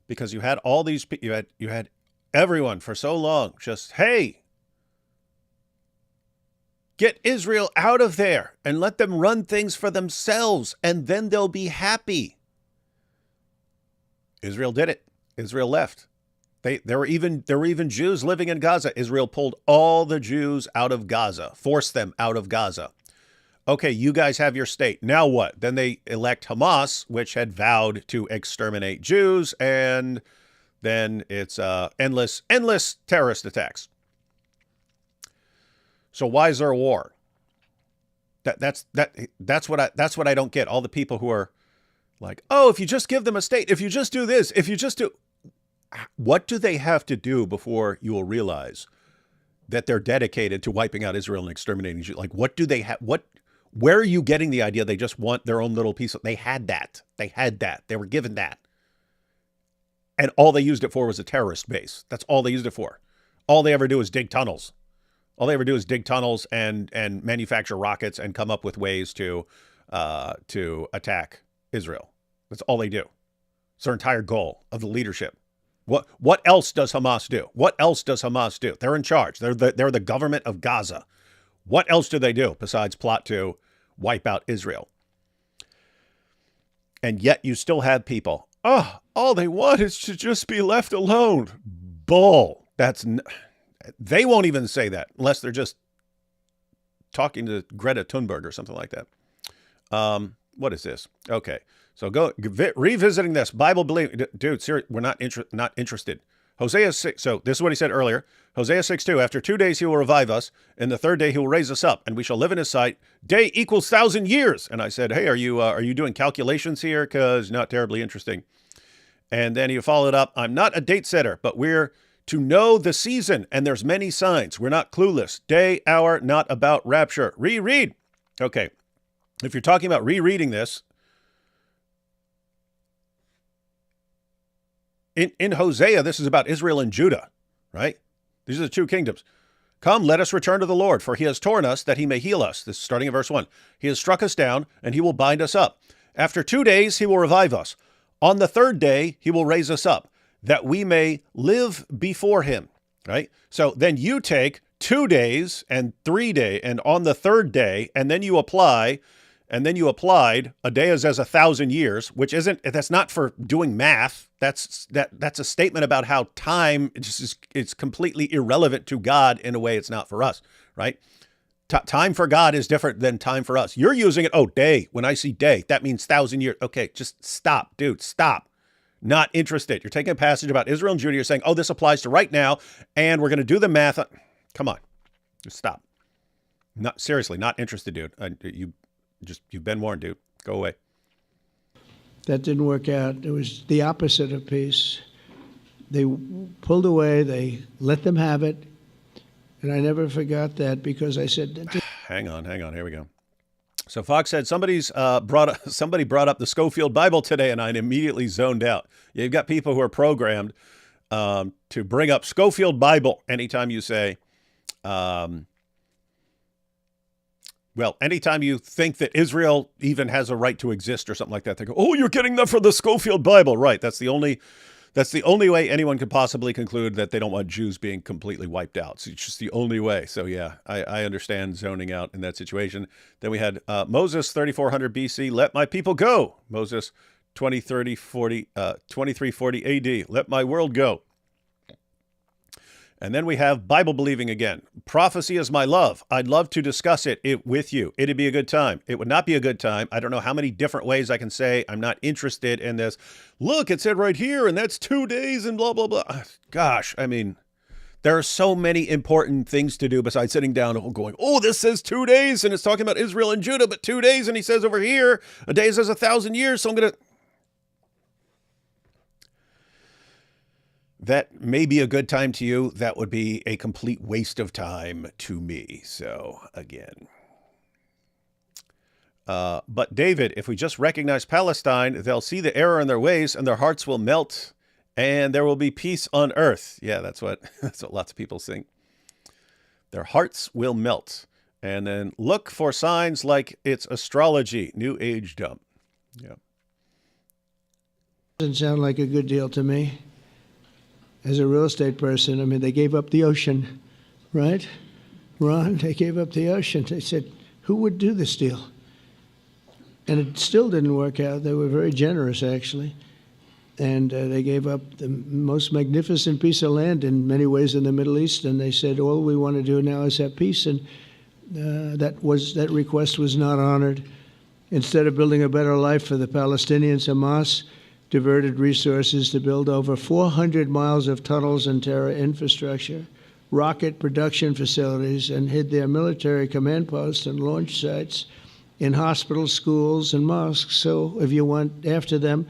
Speaker 1: Because you had all these, you had everyone for so long just, hey, get Israel out of there and let them run things for themselves, and then they'll be happy. Israel did it. Israel left. There were even Jews living in Gaza. Israel pulled all the Jews out of Gaza, forced them out of Gaza. Okay, you guys have your state. Now what? Then they elect Hamas, which had vowed to exterminate Jews, and then it's endless terrorist attacks. So why is there a war? That's what I don't get. All the people who are like, oh, if you just give them a state, if you just do this, if you just do, what do they have to do before you will realize that they're dedicated to wiping out Israel and exterminating Jews? Like, what do they have? Where are you getting the idea they just want their own little piece of? They had that. They were given that, and all they used it for was a terrorist base. That's all they used it for. All they ever do is dig tunnels. All they ever do is dig tunnels and manufacture rockets and come up with ways to attack Israel. That's all they do. It's their entire goal of the leadership. What else does Hamas do? What else does Hamas do? They're in charge. They're the government of Gaza. What else do they do besides plot to wipe out Israel? And yet you still have people. Oh, all they want is to just be left alone. Bull. They won't even say that unless they're just talking to Greta Thunberg or something like that. What is this? Okay. So revisiting this Bible believing dude. Seriously, we're not interested. Hosea 6. So this is what he said earlier. Hosea 6:2. After 2 days he will revive us, and the third day he will raise us up, and we shall live in his sight. Day equals 1,000 years. And I said, hey, are you doing calculations here? Because not terribly interesting. And then he followed up. I'm not a date setter, but we're to know the season, and there's many signs. We're not clueless. Day, hour, not about rapture. Reread. Okay. If you're talking about rereading this, in Hosea, this is about Israel and Judah, right? These are the two kingdoms. Come, let us return to the Lord, for he has torn us that he may heal us. This is starting in verse 1. He has struck us down, and he will bind us up. After 2 days, he will revive us. On the third day, he will raise us up, that we may live before him, right? So then you take 2 days and 3 days, and on the third day, and then you applied a day is as 1,000 years, which that's not for doing math. That's a statement about how time it's completely irrelevant to God in a way it's not for us, right? Time for God is different than time for us. You're using it, day. When I see day, that means 1,000 years. Okay, just stop, dude, stop. Not interested. You're taking a passage about Israel and Judah. You're saying, this applies to right now, and we're going to do the math. Come on, just stop. Seriously, not interested, dude. You've been warned, dude. Go away.
Speaker 3: That didn't work out. It was the opposite of peace. They pulled away. They let them have it. And I never forgot that because I said...
Speaker 1: Hang on. Here we go. So Fox said somebody brought up the Schofield Bible today, and I immediately zoned out. Yeah, you've got people who are programmed to bring up Schofield Bible anytime you say... anytime you think that Israel even has a right to exist or something like that, they go, "Oh, you're getting that from the Schofield Bible." Right. That's the only way anyone could possibly conclude that they don't want Jews being completely wiped out. So it's just the only way. So yeah, I understand zoning out in that situation. Then we had Moses 3400 BC, let my people go. Moses 2340 AD, let my world go. And then we have Bible believing again. Prophecy is my love. I'd love to discuss it with you. It'd be a good time. It would not be a good time. I don't know how many different ways I can say I'm not interested in this. Look, it said right here, and that's 2 days and blah, blah, blah. Gosh, I mean, there are so many important things to do besides sitting down and going, this says 2 days, and it's talking about Israel and Judah, but 2 days, and he says over here, a day says 1,000 years, so I'm going to... that may be a good time to you. That would be a complete waste of time to me. So again. But David, if we just recognize Palestine, they'll see the error in their ways and their hearts will melt and there will be peace on earth. Yeah, that's what lots of people think. Their hearts will melt. And then look for signs like it's astrology, new age dump. Yeah.
Speaker 3: Doesn't sound like a good deal to me. As a real estate person, I mean, they gave up the ocean, right? Ron, they gave up the ocean. They said, who would do this deal? And it still didn't work out. They were very generous, actually. And they gave up the most magnificent piece of land in many ways in the Middle East. And they said, all we want to do now is have peace. And that request was not honored. Instead of building a better life for the Palestinians, Hamas diverted resources to build over 400 miles of tunnels and terror infrastructure, rocket production facilities, and hid their military command posts and launch sites in hospitals, schools, and mosques. So if you went after them,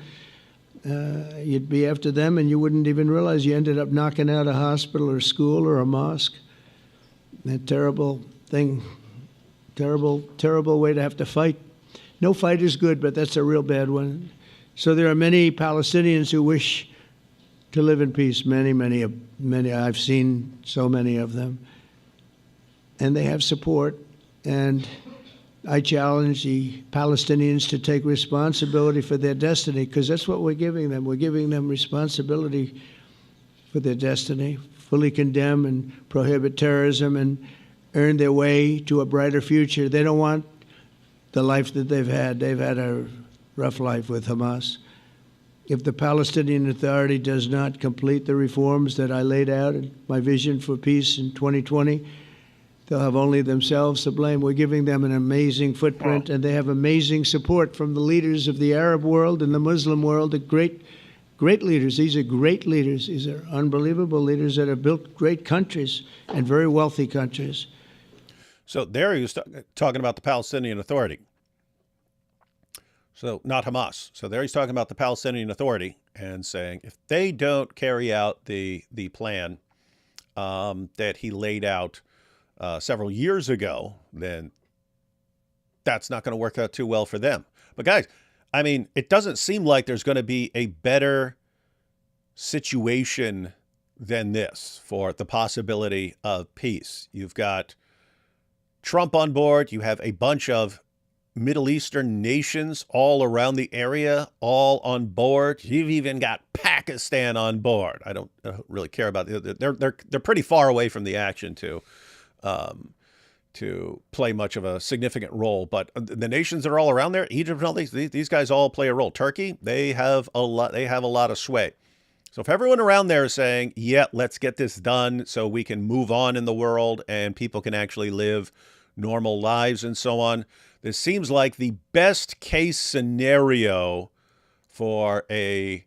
Speaker 3: you'd be after them, and you wouldn't even realize you ended up knocking out a hospital or school or a mosque. A terrible thing, terrible, terrible way to have to fight. No fight is good, but that's a real bad one. So there are many Palestinians who wish to live in peace. Many. I've seen so many of them. And they have support. And I challenge the Palestinians to take responsibility for their destiny, because that's what we're giving them. We're giving them responsibility for their destiny, fully condemn and prohibit terrorism and earn their way to a brighter future. They don't want the life that they've had. They've had a rough life with Hamas. If the Palestinian Authority does not complete the reforms that I laid out in my vision for peace in 2020, they'll have only themselves to blame. We're giving them an amazing footprint, and they have amazing support from the leaders of the Arab world and the Muslim world, the great leaders. These are great leaders. These are unbelievable leaders that have built great countries and very wealthy countries.
Speaker 1: So there he was talking about the Palestinian Authority. So not Hamas. So there he's talking about the Palestinian Authority and saying if they don't carry out the plan that he laid out several years ago, then that's not going to work out too well for them. But guys, I mean, it doesn't seem like there's going to be a better situation than this for the possibility of peace. You've got Trump on board. You have a bunch of Middle Eastern nations all around the area, all on board. You've even got Pakistan on board. I don't really care about it. They're pretty far away from the action to play much of a significant role. But the nations that are all around there, Egypt and all these guys all play a role. Turkey, they have a lot of sway. So if everyone around there is saying, yeah, let's get this done so we can move on in the world and people can actually live normal lives and so on, this seems like the best case scenario for a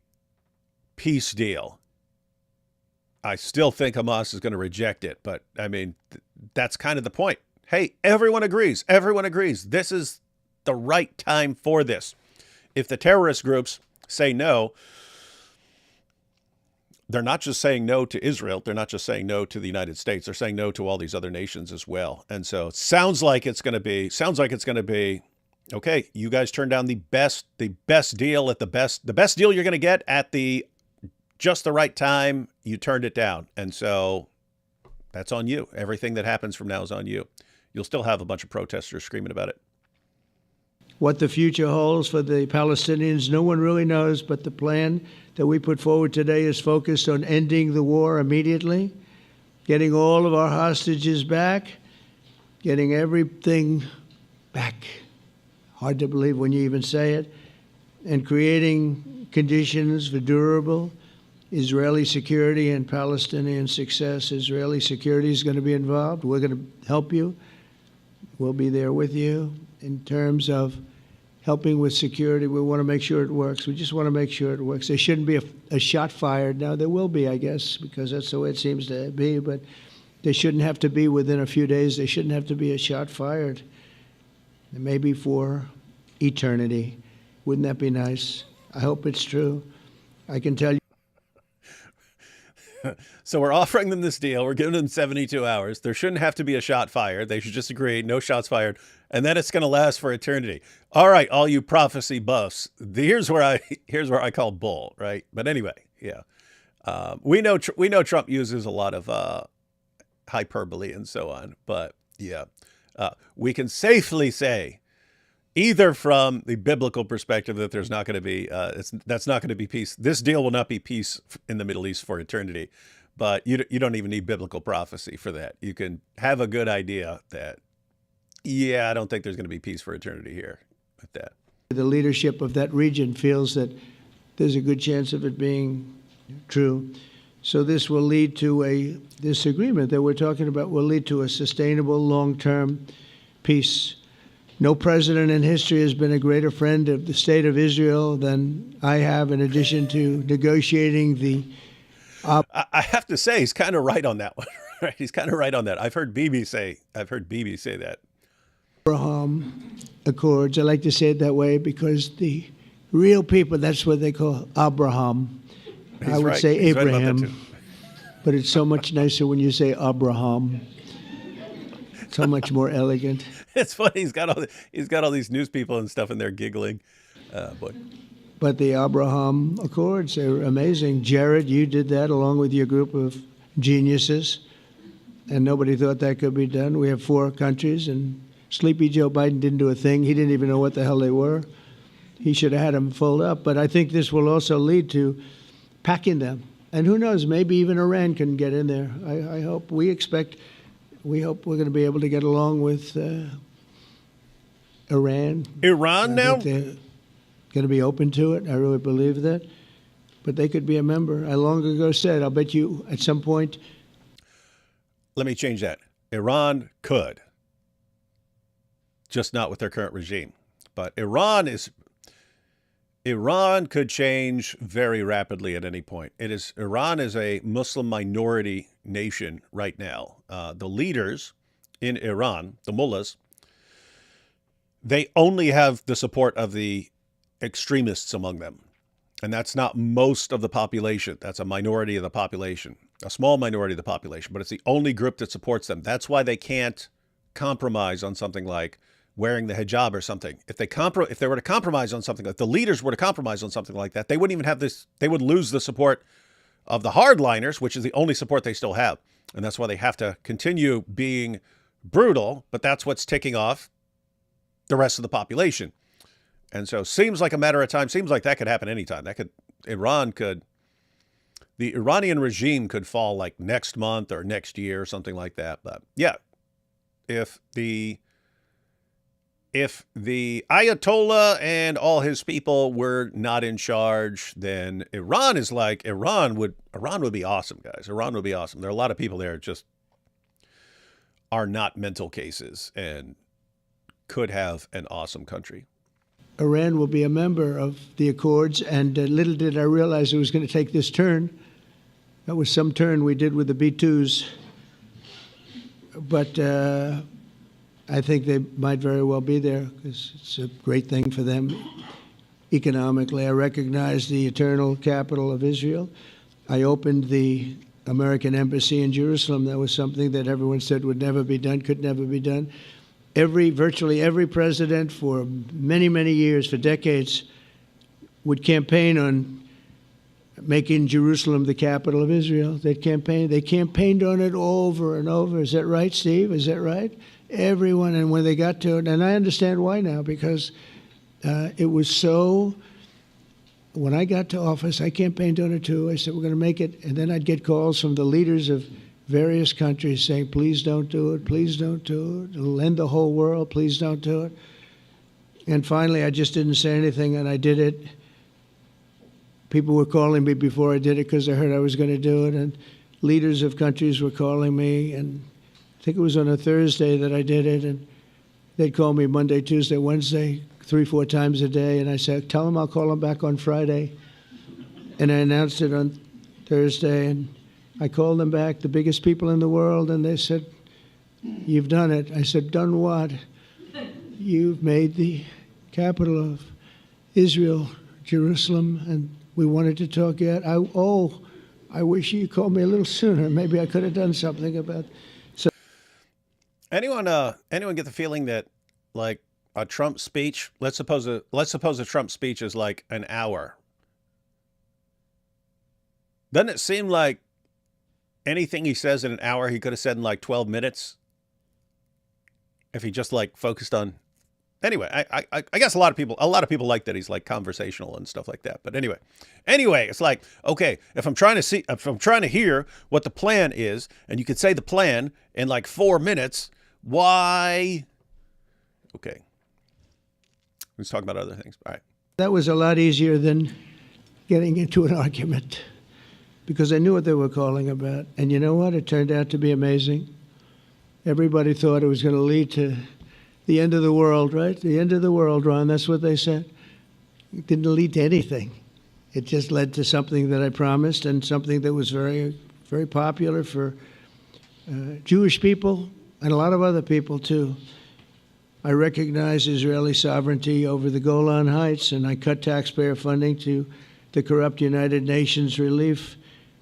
Speaker 1: peace deal. I still think Hamas is going to reject it, but I mean, that's kind of the point. Hey, everyone agrees. Everyone agrees. This is the right time for this. If the terrorist groups say no, they're not just saying no to Israel. They're not just saying no to the United States. They're saying no to all these other nations as well. And so it sounds like it's going to be, okay, you guys turn down the best deal at the best deal you're going to get at just the right time. You turned it down. And so that's on you. Everything that happens from now is on you. You'll still have a bunch of protesters screaming about it.
Speaker 3: What the future holds for the Palestinians, no one really knows, but the plan that we put forward today is focused on ending the war immediately, getting all of our hostages back, getting everything back. Hard to believe when you even say it, and creating conditions for durable Israeli security and Palestinian success. Israeli security is going to be involved. We're going to help you. We'll be there with you in terms of helping with security. We want to make sure it works. We just want to make sure it works. There shouldn't be a shot fired. Now, there will be, I guess, because that's the way it seems to be, but there shouldn't have to be within a few days. There shouldn't have to be a shot fired. Maybe for eternity. Wouldn't that be nice? I hope it's true. I can tell you.
Speaker 1: So we're offering them this deal. We're giving them 72 hours. There shouldn't have to be a shot fired. They should just agree, no shots fired. And then it's going to last for eternity. All right, all you prophecy buffs. Here's where I call bull, right? But anyway, yeah. We know Trump uses a lot of hyperbole and so on. But yeah, we can safely say, either from the biblical perspective, that there's not going to be that's not going to be peace. This deal will not be peace in the Middle East for eternity. But you don't even need biblical prophecy for that. You can have a good idea that, yeah, I don't think there's going to be peace for eternity here with that.
Speaker 3: The leadership of that region feels that there's a good chance of it being true. So this will lead to this agreement that we're talking about will lead to a sustainable, long-term peace. No president in history has been a greater friend of the state of Israel than I have, in addition to negotiating the...
Speaker 1: I have to say, he's kind of right on that one. Right? He's kind of right on that. I've heard Bibi say that.
Speaker 3: Abraham Accords. I like to say it that way because the real people, that's what they call Abraham. I would say Abraham, but it's so much nicer when you say Abraham. So much more elegant.
Speaker 1: It's funny. He's got all these news people and stuff in there giggling. Boy.
Speaker 3: But the Abraham Accords are amazing. Jared, you did that along with your group of geniuses, and nobody thought that could be done. We have 4 countries, and Sleepy Joe Biden didn't do a thing. He didn't even know what the hell they were. He should have had them fold up. But I think this will also lead to packing them. And who knows, maybe even Iran can get in there. I hope. We hope we're going to be able to get along with Iran.
Speaker 1: Iran now?
Speaker 3: They're going to be open to it. I really believe that. But they could be a member. I long ago said, I'll bet you at some point.
Speaker 1: Let me change that. Iran could. Just not with their current regime. But Iran could change very rapidly at any point. Iran is a Muslim minority nation right now. The leaders in Iran, the mullahs, they only have the support of the extremists among them. And that's not most of the population. That's a minority of the population, a small minority of the population, but it's the only group that supports them. That's why they can't compromise on something like wearing the hijab or something. If they were to compromise on something, if the leaders were to compromise on something like that, they wouldn't even have this. They would lose the support of the hardliners, which is the only support they still have. And that's why they have to continue being brutal. But that's what's ticking off the rest of the population. And so seems like a matter of time. Seems like that could happen anytime. The Iranian regime could fall like next month or next year or something like that. But yeah, if the Ayatollah and all his people were not in charge, then Iran would be awesome, guys. Iran would be awesome. There are a lot of people there just are not mental cases and could have an awesome country.
Speaker 3: Iran will be a member of the Accords, and little did I realize it was going to take this turn. That was some turn we did with the B-2s. But I think they might very well be there because it's a great thing for them economically. I recognize the eternal capital of Israel. I opened the American embassy in Jerusalem. That was something that everyone said would never be done, could never be done. Virtually every president for many, many years, for decades, would campaign on making Jerusalem the capital of Israel. They campaigned on it over and over. Is that right, Steve? Is that right? Everyone, and when they got to it, and I understand why now, because it was so. When I got to office, I campaigned on it too. I said, we're going to make it. And then I'd get calls from the leaders of various countries saying, please don't do it, please don't do it. It'll end the whole world, please don't do it. And finally, I just didn't say anything, and I did it. People were calling me before I did it because they heard I was going to do it, and leaders of countries were calling me, and I think it was on a Thursday that I did it, and they'd call me Monday, Tuesday, Wednesday, 3-4 times a day, and I said, tell them I'll call them back on Friday. And I announced it on Thursday, and I called them back, the biggest people in the world, and they said, you've done it. I said, done what? You've made the capital of Israel, Jerusalem, and we wanted to talk yet. I wish you called me a little sooner. Maybe I could have done something about. So
Speaker 1: Anyone get the feeling that like a Trump speech, let's suppose a Trump speech is like an hour. Doesn't it seem like anything he says in an hour he could have said in like 12 minutes if he just like focused on. Anyway, I guess a lot of people like that he's like conversational and stuff like that. But anyway, it's like, okay, if I'm trying to hear what the plan is, and you could say the plan in like 4 minutes, why? Okay, let's talk about other things. All right.
Speaker 3: that was a lot easier than getting into an argument because I knew what they were calling about. And you know what? It turned out to be amazing. Everybody thought it was going to lead to the end of the world, right? The end of the world, Ron. That's what they said. It didn't lead to anything. It just led to something that I promised and something that was very, very popular for Jewish people and a lot of other people, too. I recognize Israeli sovereignty over the Golan Heights, and I cut taxpayer funding to the corrupt United Nations Relief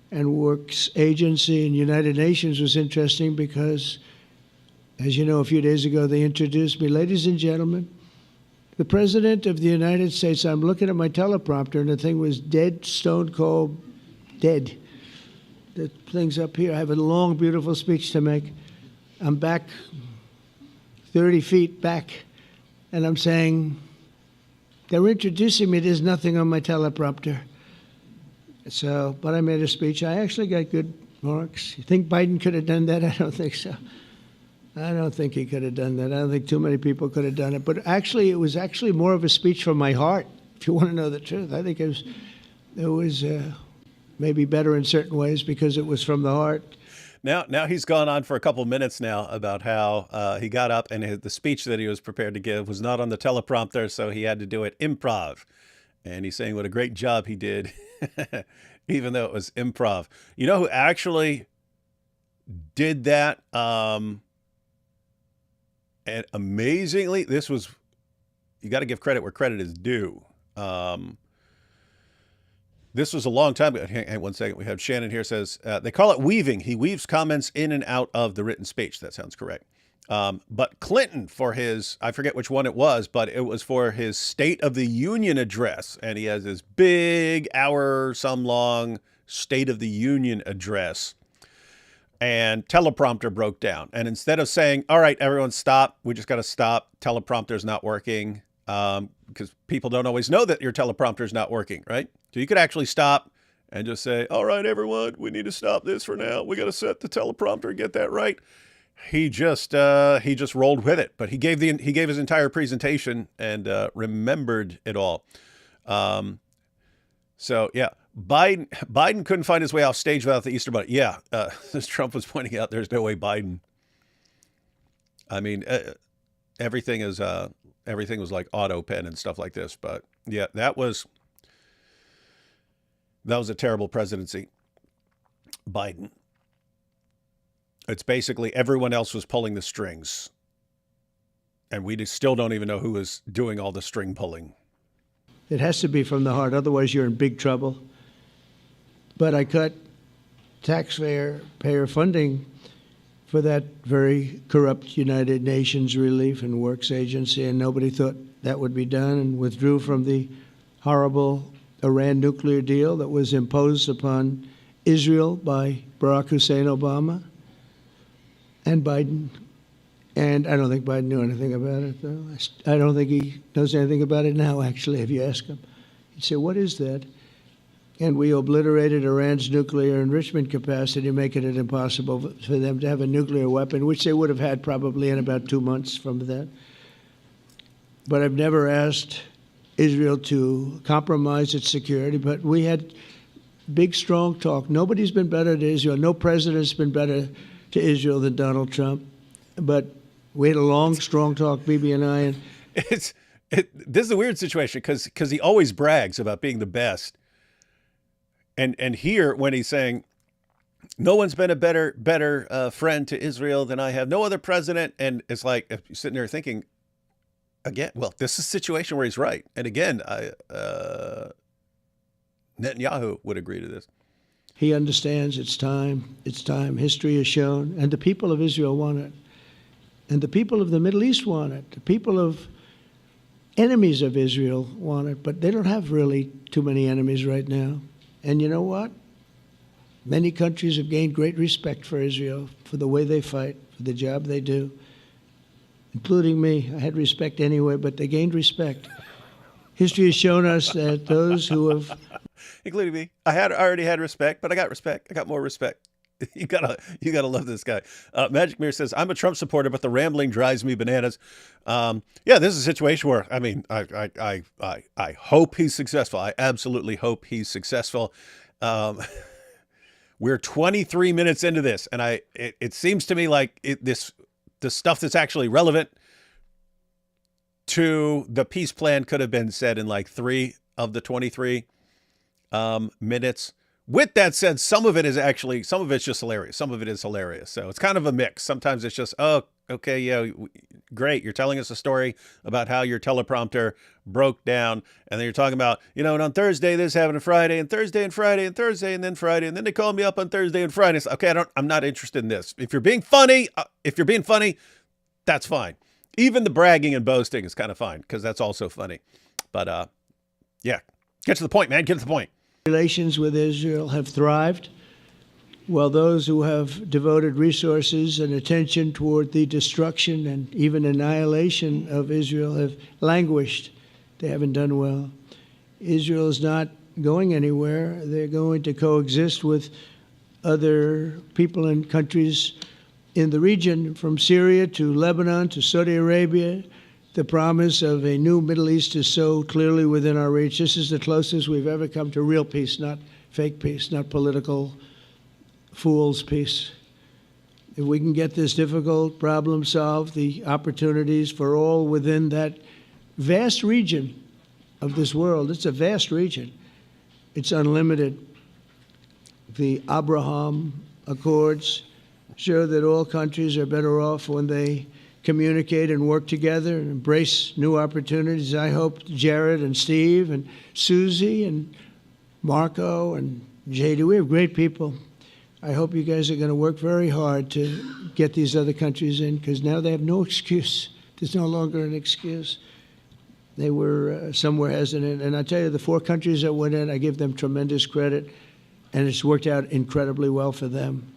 Speaker 3: and Works Agency. And United Nations was interesting because, as you know, a few days ago, they introduced me. Ladies and gentlemen, the President of the United States. I'm looking at my teleprompter, and the thing was dead, stone cold, dead. The thing's up here. I have a long, beautiful speech to make. I'm back 30 feet back, and I'm saying, they're introducing me. There's nothing on my teleprompter. So, but I made a speech. I actually got good marks. You think Biden could have done that? I don't think so. I don't think he could have done that. I don't think too many people could have done it. But actually, it was actually more of a speech from my heart, if you want to know the truth. I think it was maybe better in certain ways because it was from the heart.
Speaker 1: Now he's gone on for a couple minutes now about how he got up and the speech that he was prepared to give was not on the teleprompter, so he had to do it improv. And he's saying what a great job he did, even though it was improv. You know who actually did that? And amazingly, you got to give credit where credit is due. This was a long time ago. Hang on one second. We have Shannon here says, they call it weaving. He weaves comments in and out of the written speech. That sounds correct. But Clinton for his, I forget which one it was, but it was for his State of the Union address. And he has this big hour-some long State of the Union address. And teleprompter broke down. And instead of saying, all right, everyone stop, we just got to stop, teleprompter's not working, because people don't always know that your teleprompter's not working, right? So you could actually stop and just say, all right, everyone, we need to stop this for now. We got to set the teleprompter and get that right. He just rolled with it, but he gave his entire presentation and remembered it all. So yeah. Biden couldn't find his way off stage without the Easter Bunny. Yeah, as Trump was pointing out, there's no way Biden. I mean, everything was like auto pen and stuff like this. But yeah, that was a terrible presidency. Biden. It's basically everyone else was pulling the strings, and we still don't even know who was doing all the string pulling.
Speaker 3: It has to be from the heart, otherwise you're in big trouble. But I cut taxpayer funding for that very corrupt United Nations Relief and Works Agency, and nobody thought that would be done, and withdrew from the horrible Iran nuclear deal that was imposed upon Israel by Barack Hussein Obama and Biden. And I don't think Biden knew anything about it, though. I don't think he knows anything about it now, actually, if you ask him. He'd say, what is that? And we obliterated Iran's nuclear enrichment capacity, making it impossible for them to have a nuclear weapon, which they would have had probably in about 2 months from that. But I've never asked Israel to compromise its security, but we had big, strong talk. Nobody's been better to Israel. No president's been better to Israel than Donald Trump. But we had a long, strong talk, Bibi and I. And
Speaker 1: this is a weird situation because he always brags about being the best. And here, when he's saying, no one's been a better friend to Israel than I have, no other president, and it's like, if you're sitting there thinking, again, well, this is a situation where he's right. And again, Netanyahu would agree to this.
Speaker 3: He understands it's time. It's time. History has shown. And the people of Israel want it. And the people of the Middle East want it. The people of enemies of Israel want it. But they don't have really too many enemies right now. And you know what? Many countries have gained great respect for Israel, for the way they fight, for the job they do, including me. I had respect anyway, but they gained respect. History has shown us that those who have...
Speaker 1: Including me. I already had respect, but I got respect. I got more respect. You gotta love this guy. Magic Mirror says, I'm a Trump supporter, but the rambling drives me bananas. Yeah, this is a situation where, I mean, I hope he's successful. I absolutely hope he's successful. We're 23 minutes into this, and it seems to me like the stuff that's actually relevant to the peace plan could have been said in like 3 of the 23 minutes. With that said, some of it's just hilarious. Some of it is hilarious. So it's kind of a mix. Sometimes it's just, oh, okay, yeah, great. You're telling us a story about how your teleprompter broke down. And then you're talking about, and on Thursday, this happened on Friday, and Thursday, and Friday, and Thursday, and then Friday. And then they called me up on Thursday and Friday. So, okay, I'm not interested in this. If you're being funny, that's fine. Even the bragging and boasting is kind of fine because that's also funny. But yeah, get to the point, man. Get to the point.
Speaker 3: Relations with Israel have thrived, while those who have devoted resources and attention toward the destruction and even annihilation of Israel have languished. They haven't done well. Israel is not going anywhere. They're going to coexist with other people and countries in the region, from Syria to Lebanon to Saudi Arabia. The promise of a new Middle East is so clearly within our reach. This is the closest we've ever come to real peace, not fake peace, not political fool's peace. If we can get this difficult problem solved, the opportunities for all within that vast region of this world, it's a vast region, it's unlimited. The Abraham Accords show that all countries are better off when they communicate and work together and embrace new opportunities. I hope Jared and Steve and Susie and Marco and JD, we have great people. I hope you guys are going to work very hard to get these other countries in, because now they have no excuse. There's no longer an excuse. They were somewhere hesitant. And I tell you, the 4 countries that went in, I give them tremendous credit, and it's worked out incredibly well for them.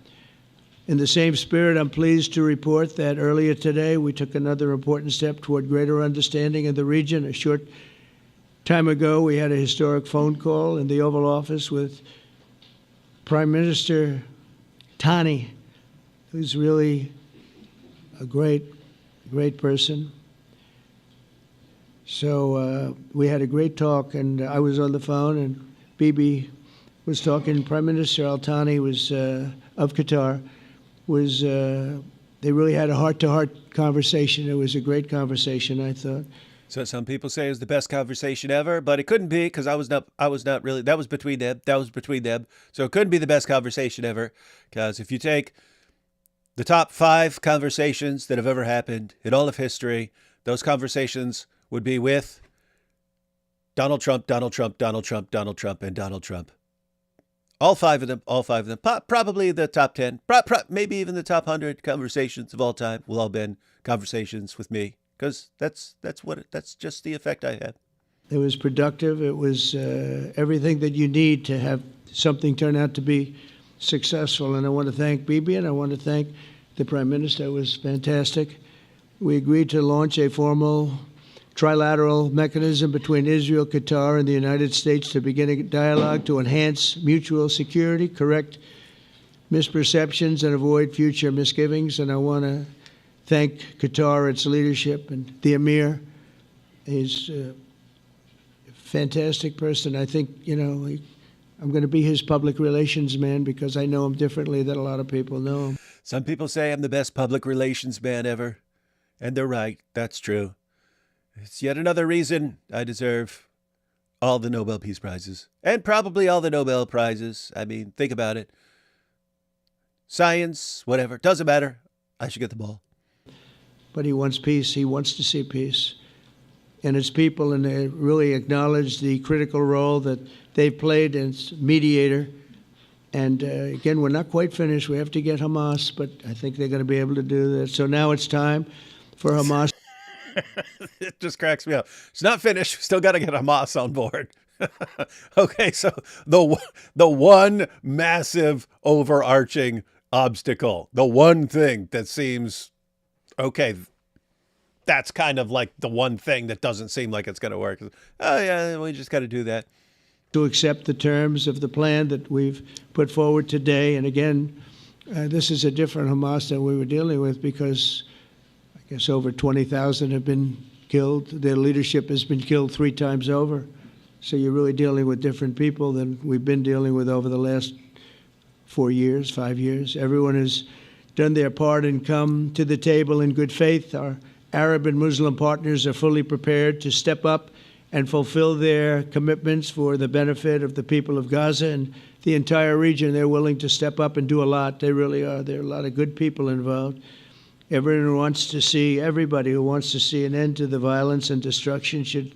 Speaker 3: In the same spirit, I'm pleased to report that earlier today we took another important step toward greater understanding in the region. A short time ago, we had a historic phone call in the Oval Office with Prime Minister Tani, who's really a great person. So we had a great talk, and I was on the phone, and Bibi was talking. Prime Minister Al-Thani was of Qatar. They really had a heart-to-heart conversation. It was a great conversation, I thought.
Speaker 1: So some people say it was the best conversation ever, but it couldn't be because I was not really. That was between them. So it couldn't be the best conversation ever, because if you take the top 5 conversations that have ever happened in all of history, those conversations would be with Donald Trump, Donald Trump, Donald Trump, Donald Trump, and Donald Trump. All five of them, probably the top 10, maybe even the top 100 conversations of all time will all been conversations with me, because that's just the effect I had.
Speaker 3: It was productive. It was everything that you need to have something turn out to be successful. And I want to thank Bibi, and I want to thank the Prime Minister. It was fantastic. We agreed to launch a formal trilateral mechanism between Israel, Qatar, and the United States to begin a dialogue to enhance mutual security, correct misperceptions, and avoid future misgivings. And I want to thank Qatar, its leadership, and the Emir. He's a fantastic person. I think, I'm going to be his public relations man because I know him differently than a lot of people know him.
Speaker 1: Some people say I'm the best public relations man ever, and they're right. That's true. It's yet another reason I deserve all the Nobel Peace Prizes, and probably all the Nobel Prizes. I mean, think about it. Science, whatever, doesn't matter. I should get them all.
Speaker 3: But he wants peace. He wants to see peace. And his people, and they really acknowledge the critical role that they've played as mediator And again, we're not quite finished. We have to get Hamas, but I think they're going to be able to do that. So now it's time for Hamas.
Speaker 1: It just cracks me up. It's not finished. Still got to get Hamas on board. Okay, so the one massive overarching obstacle, the one thing that seems okay, that's kind of like the one thing that doesn't seem like it's going to work. Oh yeah, we just got to do that.
Speaker 3: To accept the terms of the plan that we've put forward today. And again, this is a different Hamas than we were dealing with because I guess over 20,000 have been killed. Their leadership has been killed 3 times over. So you're really dealing with different people than we've been dealing with over the last 4 years, 5 years. Everyone has done their part and come to the table in good faith. Our Arab and Muslim partners are fully prepared to step up and fulfill their commitments for the benefit of the people of Gaza and the entire region. They're willing to step up and do a lot. They really are. There are a lot of good people involved. Everybody who wants to see an end to the violence and destruction should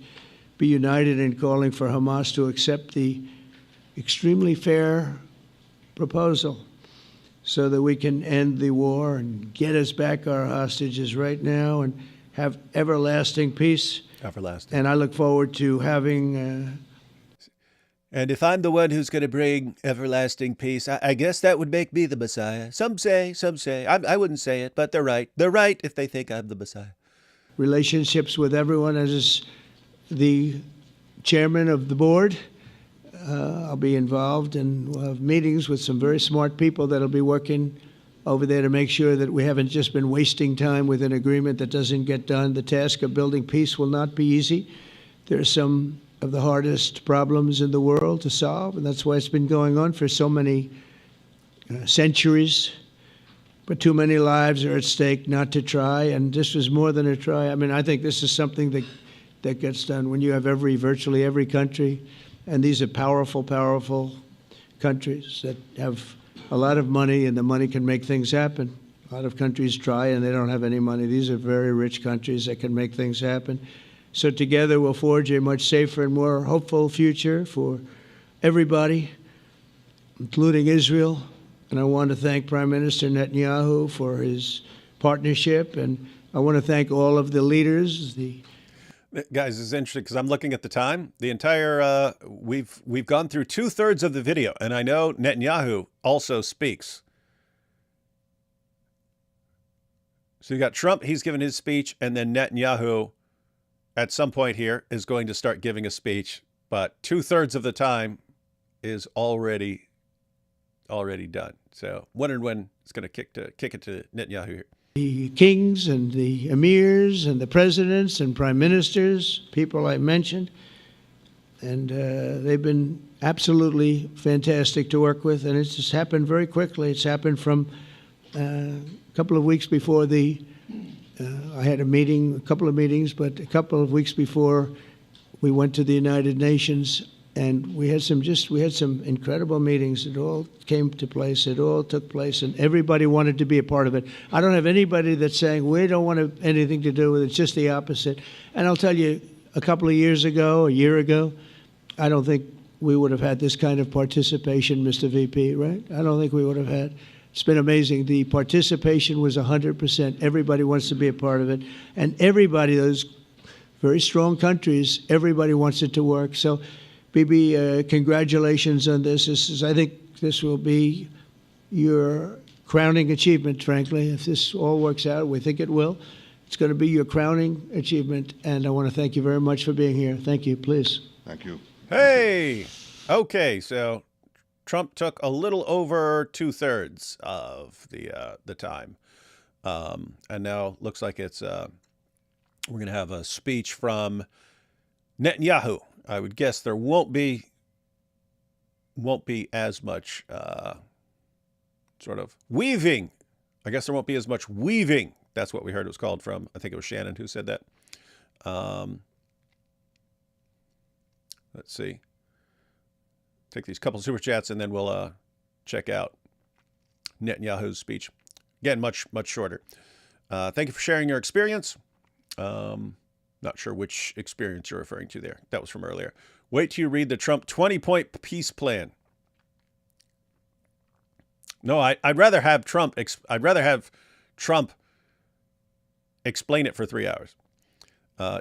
Speaker 3: be united in calling for Hamas to accept the extremely fair proposal so that we can end the war and get us back our hostages right now and have everlasting peace.
Speaker 1: Everlasting.
Speaker 3: And I look forward to having...
Speaker 1: And if I'm the one who's going to bring everlasting peace, I guess that would make me the Messiah. Some say. I wouldn't say it, but they're right. They're right if they think I'm the Messiah.
Speaker 3: Relationships with everyone as the chairman of the board. I'll be involved and we'll have meetings with some very smart people that'll be working over there to make sure that we haven't just been wasting time with an agreement that doesn't get done. The task of building peace will not be easy. There are some of the hardest problems in the world to solve, and that's why it's been going on for so many centuries. But too many lives are at stake not to try, and this was more than a try. I mean, I think this is something that gets done when you have virtually every country, and these are powerful, powerful countries that have a lot of money, and the money can make things happen. A lot of countries try, and they don't have any money. These are very rich countries that can make things happen. So together we'll forge a much safer and more hopeful future for everybody, including Israel. And I want to thank Prime Minister Netanyahu for his partnership, and I want to thank all of the leaders.
Speaker 1: Guys, this is interesting because I'm looking at the time. The entire we've gone through 2/3 of the video, and I know Netanyahu also speaks. So you got Trump, he's given his speech, and then Netanyahu at some point here is going to start giving a speech, but 2/3 of the time is already done. So wondering when it's going to kick it to Netanyahu here.
Speaker 3: The kings and the emirs and the presidents and prime ministers, people I mentioned, and they've been absolutely fantastic to work with, and it's just happened very quickly. It's happened from a couple of weeks before I had a couple of meetings, but a couple of weeks before we went to the United Nations, and we had some incredible meetings. It all came to place. It all took place, and everybody wanted to be a part of it. I don't have anybody that's saying we don't want anything to do with it. It's just the opposite. And I'll tell you, a year ago, I don't think we would have had this kind of participation, Mr. VP, right? I don't think we would have had. It's been amazing. The participation was 100%. Everybody wants to be a part of it. And everybody, those very strong countries, everybody wants it to work. So, Bibi, congratulations on this. I think this will be your crowning achievement, frankly. If this all works out, we think it will. It's going to be your crowning achievement. And I want to thank you very much for being here. Thank you. Please.
Speaker 4: Thank you.
Speaker 1: Hey! Okay, so Trump took a little over 2/3 of the time, and now looks like it's we're going to have a speech from Netanyahu. I would guess there won't be as much sort of weaving. I guess there won't be as much weaving. That's what we heard it was called from. I think it was Shannon who said that. Let's see. Take these couple super chats and then we'll check out Netanyahu's speech. Again, much shorter. Thank you for sharing your experience. Not sure which experience you're referring to there. That was from earlier. Wait till you read the Trump 20-point peace plan. No, I'd rather have Trump. I'd rather have Trump explain it for 3 hours.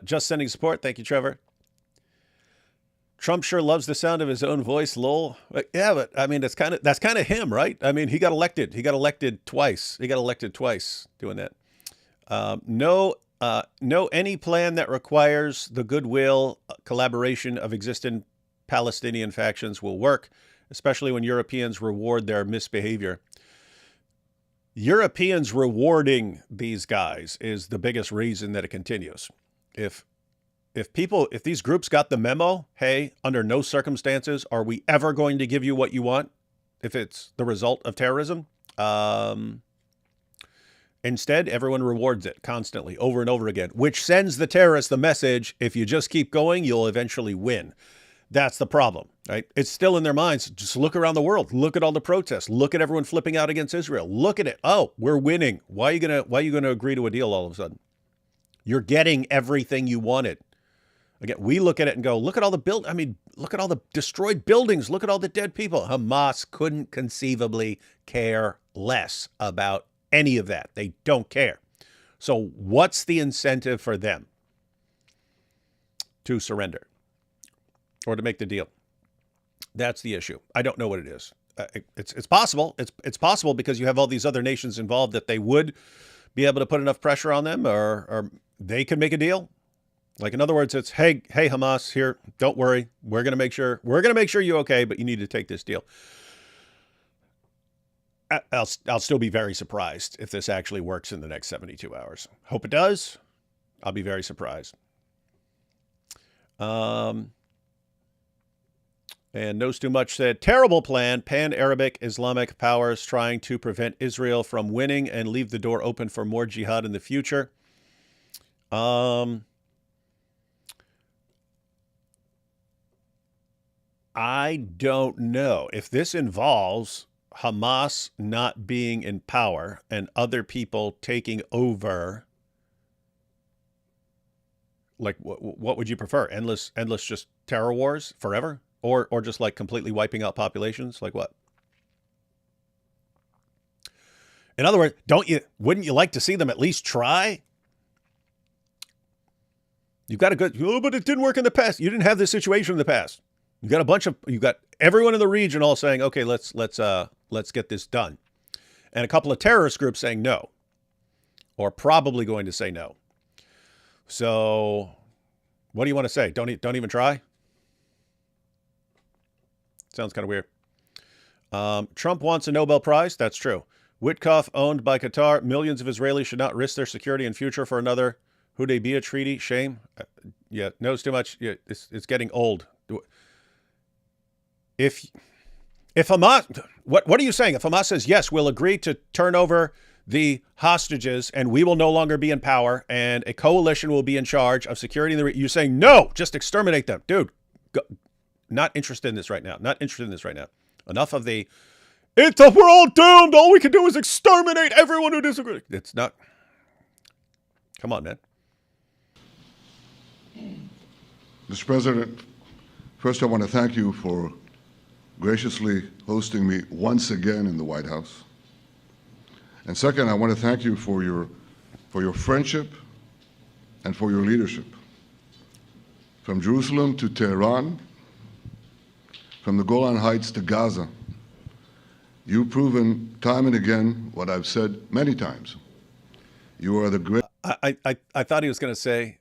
Speaker 1: Just sending support. Thank you, Trevor. Trump sure loves the sound of his own voice, lol. Yeah, but I mean, that's kind of him, right? I mean, he got elected. He got elected twice. Doing that. No, any plan that requires the goodwill, collaboration of existing Palestinian factions will work, especially when Europeans reward their misbehavior. Europeans rewarding these guys is the biggest reason that it continues. If these groups got the memo, hey, under no circumstances are we ever going to give you what you want if it's the result of terrorism. Instead, everyone rewards it constantly, over and over again, which sends the terrorists the message, if you just keep going, you'll eventually win. That's the problem, right? It's still in their minds. Just look around the world. Look at all the protests. Look at everyone flipping out against Israel. Look at it. Oh, we're winning. Why are you gonna agree to a deal all of a sudden? You're getting everything you wanted. Again, we look at it and go, look at all the destroyed buildings. Look at all the dead people. Hamas couldn't conceivably care less about any of that. They don't care. So what's the incentive for them to surrender or to make the deal? That's the issue. I don't know what it is. It's possible. It's possible because you have all these other nations involved that they would be able to put enough pressure on them, or they could make a deal. Like, in other words, it's, hey, Hamas, here, don't worry. We're going to make sure you're okay, but you need to take this deal. I'll still be very surprised if this actually works in the next 72 hours. Hope it does. I'll be very surprised. And Knows Too Much said, terrible plan. Pan-Arabic Islamic powers trying to prevent Israel from winning and leave the door open for more jihad in the future. I don't know if this involves Hamas not being in power and other people taking over. Like, what would you prefer? Endless just terror wars forever? Or just like completely wiping out populations? Like what? In other words, wouldn't you like to see them at least try? You've got but it didn't work in the past. You didn't have this situation in the past. You got everyone in the region all saying, okay, let's get this done. And a couple of terrorist groups saying no, or probably going to say no. So what do you want to say? Don't even try? Sounds kind of weird. Trump wants a Nobel Prize. That's true. Witkoff owned by Qatar. Millions of Israelis should not risk their security and future for another Hudaybiyah treaty. Shame. Yeah, knows too much. Yeah, it's getting old. If Hamas, what are you saying? If Hamas says, yes, we'll agree to turn over the hostages and we will no longer be in power and a coalition will be in charge of security, you're saying, no, just exterminate them. Dude, not interested in this right now. Enough of we're all doomed. All we can do is exterminate everyone who disagrees. It's not. Come on, man.
Speaker 4: Mr. President, first I want to thank you for graciously hosting me once again in the White House. And second, I want to thank you for your friendship and for your leadership. From Jerusalem to Tehran, from the Golan Heights to Gaza, you've proven time and again what I've said many times. You are the great.
Speaker 1: I thought he was going to say,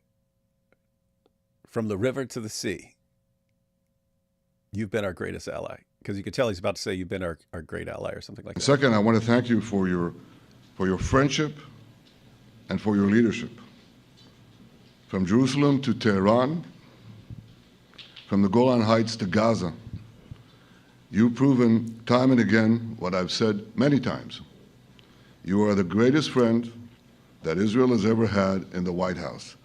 Speaker 1: from the river to the sea, you've been our greatest ally. Because you could tell he's about to say you've been our great ally or something like that.
Speaker 4: Second, I want to thank you for your friendship and for your leadership. From Jerusalem to Tehran, from the Golan Heights to Gaza, you've proven time and again what I've said many times. You are the greatest friend that Israel has ever had in the White House.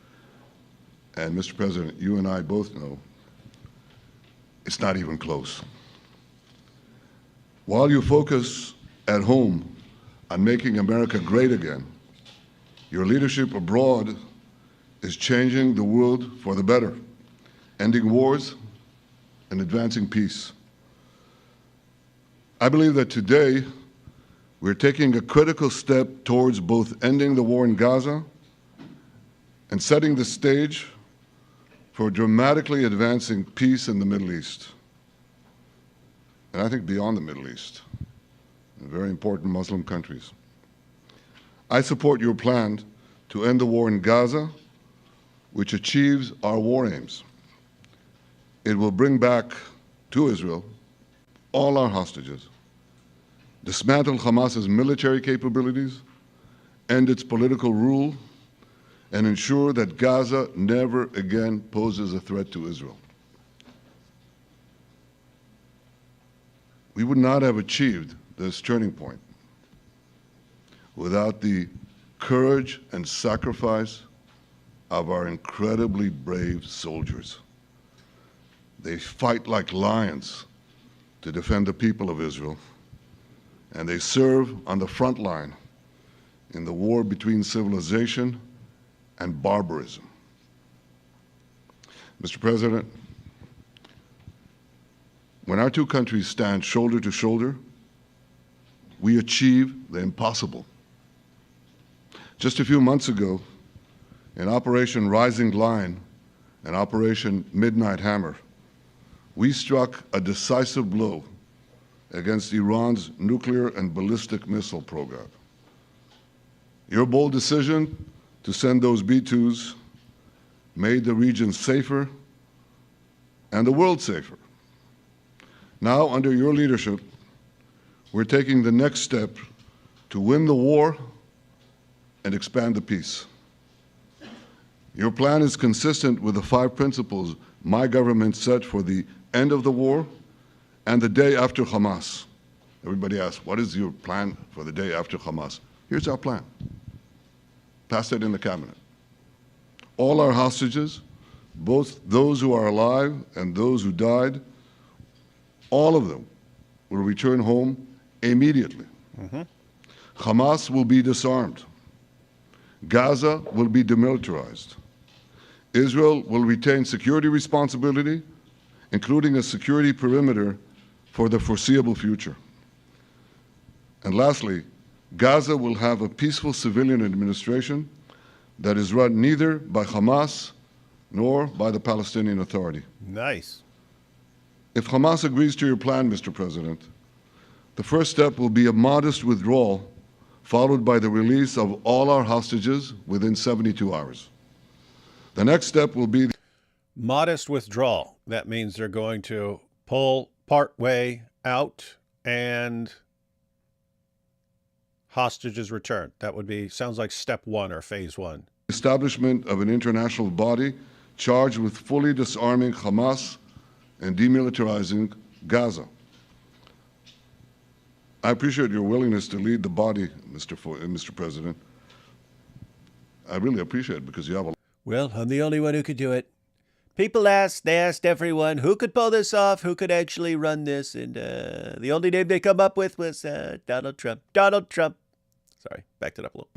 Speaker 4: And Mr. President, you and I both know it's not even close. While you focus at home on making America great again, your leadership abroad is changing the world for the better, ending wars and advancing peace. I believe that today we're taking a critical step towards both ending the war in Gaza and setting the stage for dramatically advancing peace in the Middle East, and I think beyond the Middle East, in very important Muslim countries. I support your plan to end the war in Gaza, which achieves our war aims. It will bring back to Israel all our hostages, dismantle Hamas's military capabilities, end its political rule, and ensure that Gaza never again poses a threat to Israel. We would not have achieved this turning point without the courage and sacrifice of our incredibly brave soldiers. They fight like lions to defend the people of Israel, and they serve on the front line in the war between civilization and barbarism. Mr. President, when our two countries stand shoulder to shoulder, we achieve the impossible. Just a few months ago, in Operation Rising Lion and Operation Midnight Hammer, we struck a decisive blow against Iran's nuclear and ballistic missile program. Your bold decision to send those B-2s made the region safer and the world safer. Now, under your leadership, we're taking the next step to win the war and expand the peace. Your plan is consistent with the 5 principles my government set for the end of the war and the day after Hamas. Everybody asks, what is your plan for the day after Hamas? Here's our plan. Passed it in the cabinet. All our hostages, both those who are alive and those who died, all of them will return home immediately. Hamas will be disarmed. Gaza will be demilitarized. Israel will retain security responsibility, including a security perimeter for the foreseeable future. And lastly, Gaza will have a peaceful civilian administration that is run neither by Hamas nor by the Palestinian Authority.
Speaker 1: Nice.
Speaker 4: If Hamas agrees to your plan, Mr. President, the first step will be a modest withdrawal, followed by the release of all our hostages within 72 hours. The next step will be
Speaker 1: Modest withdrawal. That means they're going to pull part way out and hostages returned. That would be, sounds like step 1 or phase 1.
Speaker 4: establishment of an international body charged with fully disarming Hamas and demilitarizing Gaza. I appreciate your willingness to lead the body, Mr. President. I really appreciate it because you have a
Speaker 1: Well, I'm the only one who could do it. People asked, they asked everyone who could pull this off, who could actually run this, and the only name they come up with was Donald Trump. Donald Trump. Sorry, backed it up a little.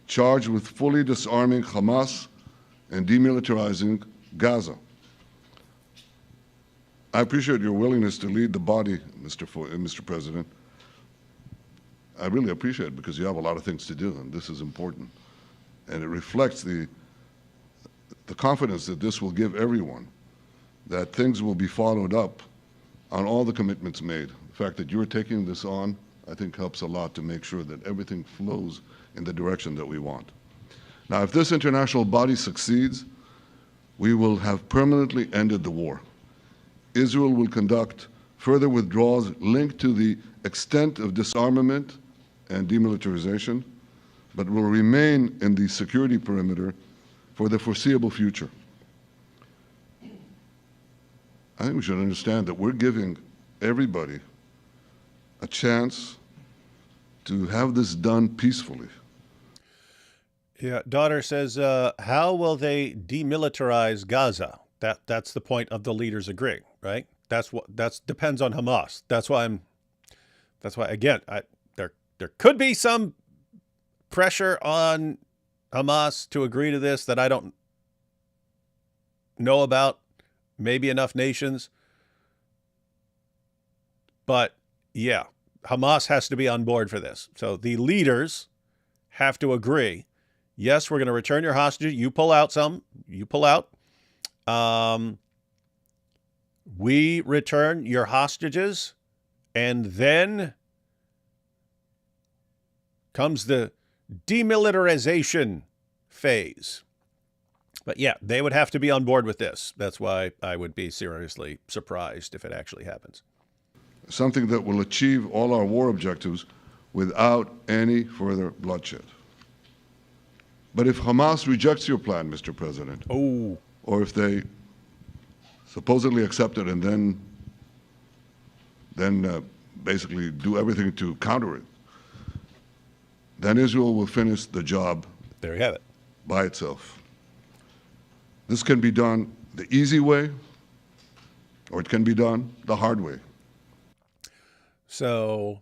Speaker 4: charged with fully disarming Hamas and demilitarizing Gaza. I appreciate your willingness to lead the body, Mr. President. I really appreciate it because you have a lot of things to do, and this is important. And it reflects the confidence that this will give everyone, that things will be followed up on all the commitments made. The fact that you're taking this on, I think, helps a lot to make sure that everything flows in the direction that we want. Now, if this international body succeeds, we will have permanently ended the war. Israel will conduct further withdrawals linked to the extent of disarmament and demilitarization, but will remain in the security perimeter for the foreseeable future. I think we should understand that we're giving everybody a chance to have this done peacefully.
Speaker 1: Yeah, daughter says, how will they demilitarize Gaza? That's the point of the leaders agreeing, right? That's depends on Hamas. That's why again, there could be some pressure on Hamas to agree to this that I don't know about, maybe enough nations. But yeah, Hamas has to be on board for this. So the leaders have to agree. Yes, we're going to return your hostages. You pull out some. You pull out. We return your hostages, and then comes the demilitarization phase. But yeah, they would have to be on board with this. That's why I would be seriously surprised if it actually happens.
Speaker 4: Something that will achieve all our war objectives without any further bloodshed. But if Hamas rejects your plan, Mr. President, or if they supposedly accept it and then basically do everything to counter it, then Israel will finish the job
Speaker 1: There you have it.
Speaker 4: by itself. This can be done the easy way, or it can be done the hard way.
Speaker 1: So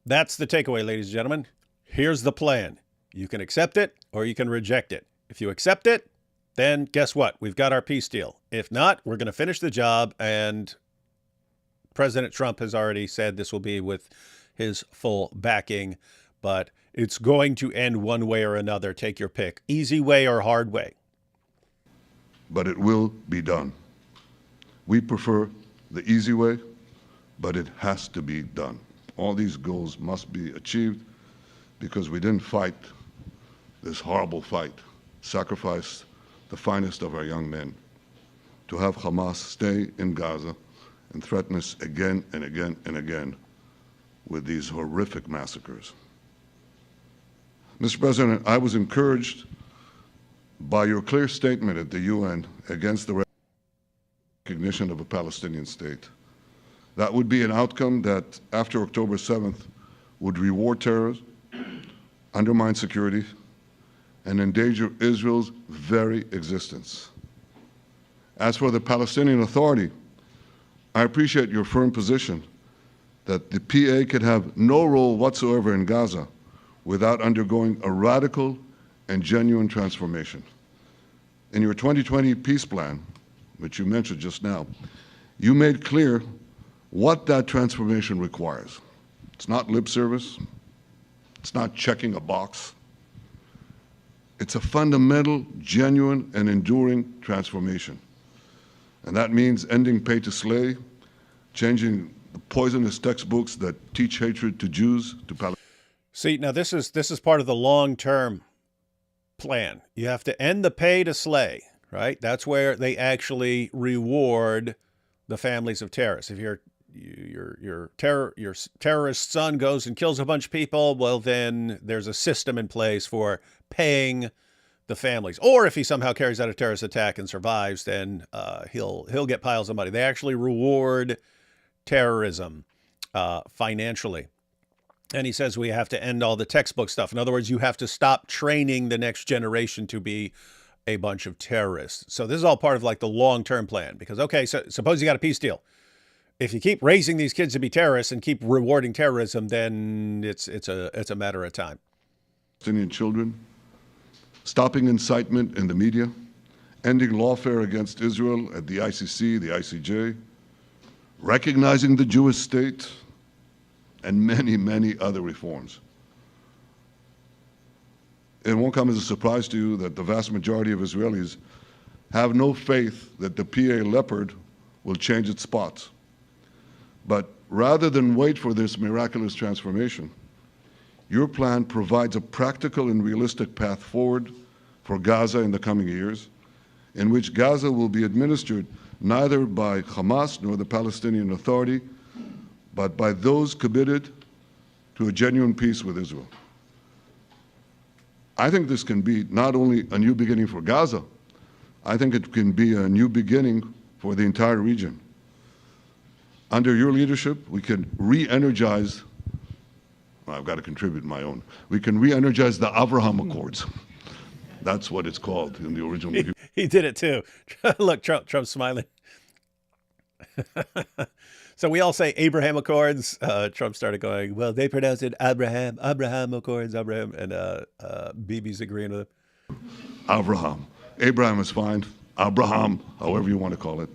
Speaker 1: that's the takeaway, ladies and gentlemen. Here's the plan. You can accept it or you can reject it. If you accept it, then guess what? We've got our peace deal. If not, we're going to finish the job, and President Trump has already said this will be with his full backing, but it's going to end one way or another. Take your pick. Easy way or hard way.
Speaker 4: But it will be done. We prefer the easy way, but it has to be done. All these goals must be achieved because we didn't fight this horrible fight, sacrifice the finest of our young men to have Hamas stay in Gaza and threaten us again and again and again with these horrific massacres. Mr. President, I was encouraged by your clear statement at the UN against the recognition of a Palestinian state. That would be an outcome that, after October 7th, would reward terrorism, undermine security, and endanger Israel's very existence. As for the Palestinian Authority, I appreciate your firm position that the PA could have no role whatsoever in Gaza without undergoing a radical and genuine transformation. In your 2020 peace plan, which you mentioned just now, you made clear what that transformation requires. It's not lip service. It's not checking a box. It's a fundamental, genuine, and enduring transformation. And that means ending pay to slay, changing the poisonous textbooks that teach hatred to Jews, to Palestinians.
Speaker 1: See, now this is part of the long-term plan. You have to end the pay to slay, right? That's where they actually reward the families of terrorists. If your terrorist son goes and kills a bunch of people, well, then there's a system in place for paying the families. Or if he somehow carries out a terrorist attack and survives, then he'll get piles of money. They actually reward terrorism financially. And he says we have to end all the textbook stuff. In other words, you have to stop training the next generation to be a bunch of terrorists. So this is all part of like the long-term plan. Because, okay, so suppose you got a peace deal. If you keep raising these kids to be terrorists and keep rewarding terrorism, then it's a matter of time.
Speaker 4: Palestinian children, stopping incitement in the media, ending lawfare against Israel at the ICC, the ICJ, recognizing the Jewish state, and many, many other reforms. It won't come as a surprise to you that the vast majority of Israelis have no faith that the PA Leopard will change its spots. But rather than wait for this miraculous transformation, your plan provides a practical and realistic path forward for Gaza in the coming years, in which Gaza will be administered neither by Hamas nor the Palestinian Authority, but by those committed to a genuine peace with Israel. I think this can be not only a new beginning for Gaza, I think it can be a new beginning for the entire region. Under your leadership, we can re-energize, well, I've got to contribute my own, we can re-energize the Abraham Accords. That's what it's called in the original.
Speaker 1: He did it too. Look, Trump's smiling. So we all say Abraham Accords. Trump started going, well, they pronounce it Abraham Accords, Abraham, and Bibi's agreeing with him.
Speaker 4: Abraham. Abraham is fine. Abraham, however you want to call it.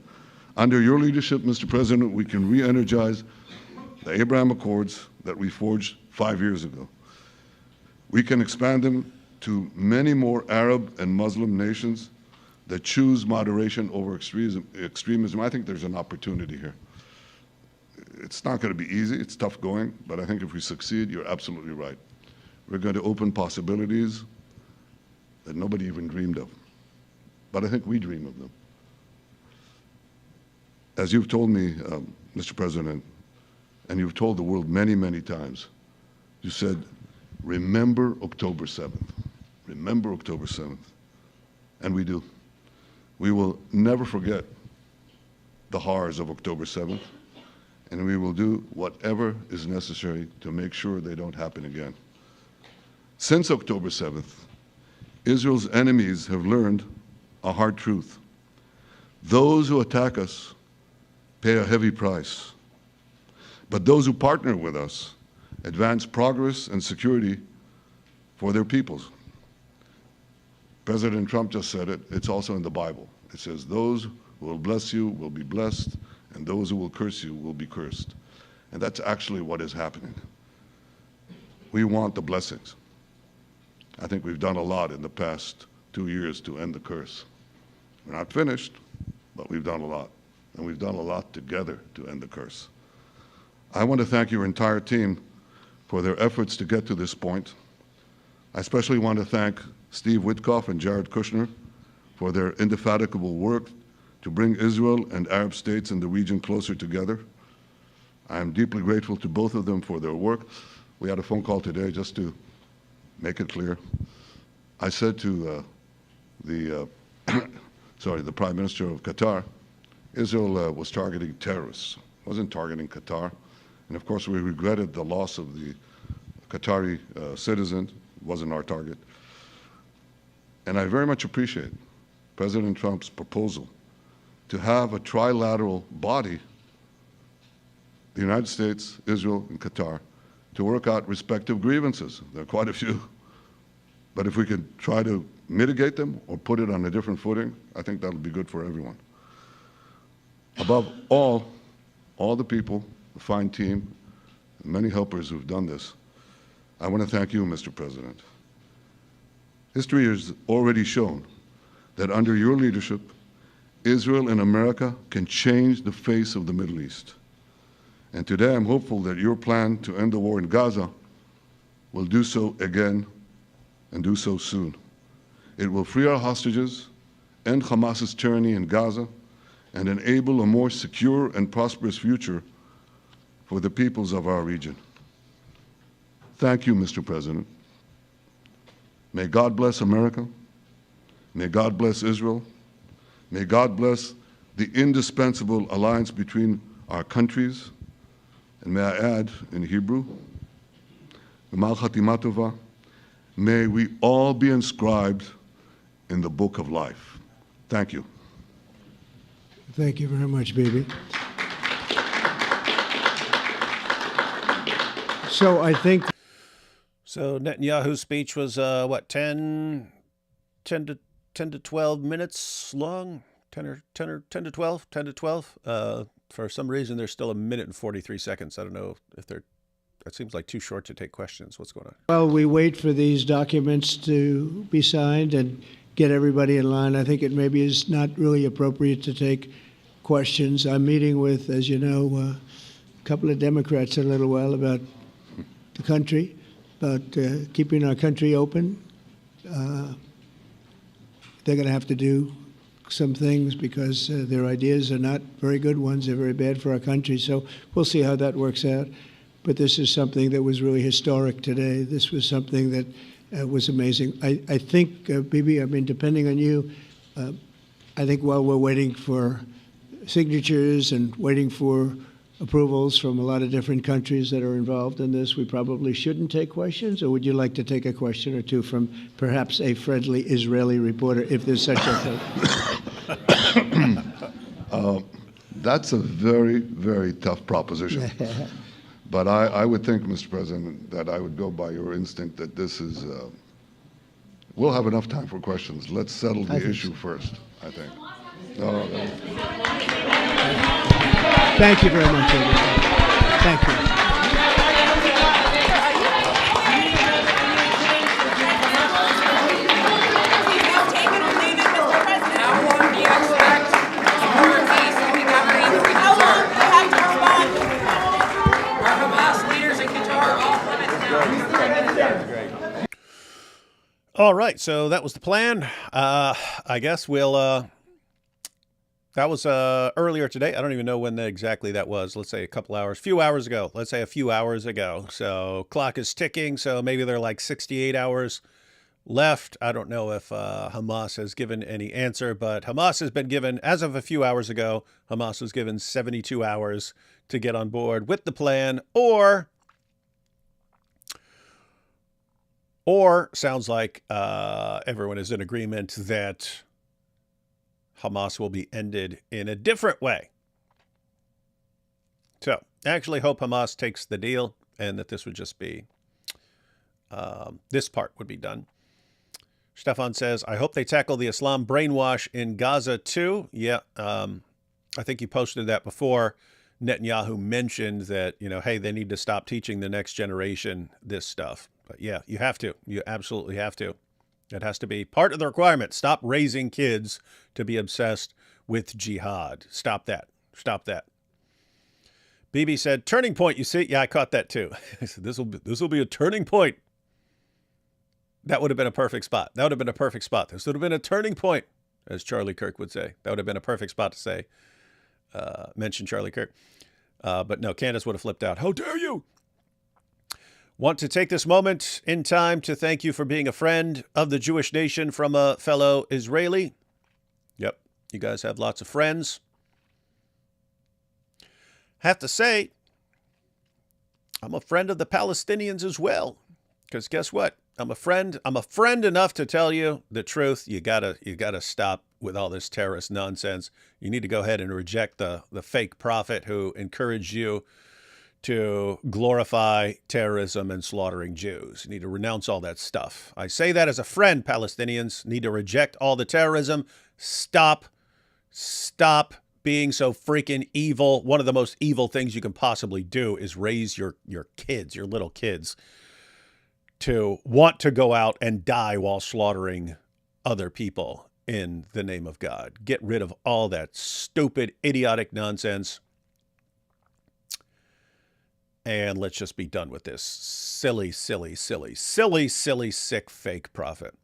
Speaker 4: Under your leadership, Mr. President, we can re-energize the Abraham Accords that we forged 5 years ago. We can expand them to many more Arab and Muslim nations that choose moderation over extremism. I think there's an opportunity here. It's not going to be easy. It's tough going. But I think if we succeed, you're absolutely right. We're going to open possibilities that nobody even dreamed of. But I think we dream of them. As you've told me, Mr. President, and you've told the world many, many times, you said, remember October 7th. Remember October 7th. And we do. We will never forget the horrors of October 7th, and we will do whatever is necessary to make sure they don't happen again. Since October 7th, Israel's enemies have learned a hard truth. Those who attack us pay a heavy price, but those who partner with us advance progress and security for their peoples. President Trump just said it. It's also in the Bible. It says, those who will bless you will be blessed, and those who will curse you will be cursed. And that's actually what is happening. We want the blessings. I think we've done a lot in the past 2 years to end the curse. We're not finished, but we've done a lot. And we've done a lot together to end the curse. I want to thank your entire team for their efforts to get to this point. I especially want to thank Steve Witkoff and Jared Kushner for their indefatigable work to bring Israel and Arab states in the region closer together. I am deeply grateful to both of them for their work. We had a phone call today just to make it clear. I said to the Prime Minister of Qatar, Israel was targeting terrorists, wasn't targeting Qatar. And of course, we regretted the loss of the Qatari citizen, wasn't our target. And I very much appreciate President Trump's proposal to have a trilateral body, the United States, Israel, and Qatar, to work out respective grievances. There are quite a few. But if we could try to mitigate them or put it on a different footing, I think that'll be good for everyone. Above all the people, the fine team, and many helpers who've done this, I want to thank you, Mr. President. History has already shown that under your leadership, Israel and America can change the face of the Middle East. And today I'm hopeful that your plan to end the war in Gaza will do so again and do so soon. It will free our hostages, end Hamas's tyranny in Gaza, and enable a more secure and prosperous future for the peoples of our region. Thank you, Mr. President. May God bless America. May God bless Israel. May God bless the indispensable alliance between our countries. And may I add in Hebrew, G'mal Chatima Tova, may we all be inscribed in the book of life. Thank you.
Speaker 3: Thank you very much, Bibi. So I think.
Speaker 1: So Netanyahu's speech was, 10 to 12 minutes long? 10 to 12? For some reason, there's still 1 minute and 43 seconds. I don't know if that seems like too short to take questions. What's going on?
Speaker 3: Well, we wait for these documents to be signed and get everybody in line. I think it maybe is not really appropriate to take questions. I'm meeting with, as you know, a couple of Democrats in a little while about the country, about keeping our country open. They're going to have to do some things because their ideas are not very good ones. They're very bad for our country. So we'll see how that works out. But this is something that was really historic today. This was something that was amazing. I think, Bibi, I mean, depending on you, I think while we're waiting for signatures and waiting for approvals from a lot of different countries that are involved in this, we probably shouldn't take questions? Or would you like to take a question or two from perhaps a friendly Israeli reporter, if there's such a thing?
Speaker 4: That's a very, very tough proposition. But I would think, Mr. President, that I would go by your instinct that this is, we'll have enough time for questions. Let's settle the issue first, I think.
Speaker 3: Thank you very much, everybody. Thank you.
Speaker 1: All right, so that was the plan. I guess we'll. That was earlier today. I don't even know when exactly that was. Let's say a couple hours, few hours ago. Let's say a few hours ago. So clock is ticking. So maybe they're like 68 hours left. I don't know if Hamas has given any answer, but Hamas has been given, as of a few hours ago, Hamas was given 72 hours to get on board with the plan, or sounds like everyone is in agreement that Hamas will be ended in a different way. So I actually hope Hamas takes the deal and that this would just be, this part would be done. Stefan says, I hope they tackle the Islam brainwash in Gaza too. Yeah, I think you posted that before. Netanyahu mentioned that, hey, they need to stop teaching the next generation this stuff. But yeah, you have to. You absolutely have to. It has to be part of the requirement. Stop raising kids to be obsessed with jihad. Stop that. Stop that. BB said, turning point, you see? Yeah, I caught that too. This will be a turning point. That would have been a perfect spot. That would have been a perfect spot. This would have been a turning point, as Charlie Kirk would say. That would have been a perfect spot to say, mention Charlie Kirk. But no, Candace would have flipped out. How dare you? Want to take this moment in time to thank you for being a friend of the Jewish nation from a fellow Israeli. Yep, you guys have lots of friends. Have to say, I'm a friend of the Palestinians as well. Because guess what? I'm a friend enough to tell you the truth. You gotta stop with all this terrorist nonsense. You need to go ahead and reject the fake prophet who encouraged you to glorify terrorism and slaughtering Jews. You need to renounce all that stuff. I say that as a friend, Palestinians. Need to reject all the terrorism. Stop being so freaking evil. One of the most evil things you can possibly do is raise your kids, your little kids, to want to go out and die while slaughtering other people in the name of God. Get rid of all that stupid, idiotic nonsense. And let's just be done with this silly, sick, fake prophet.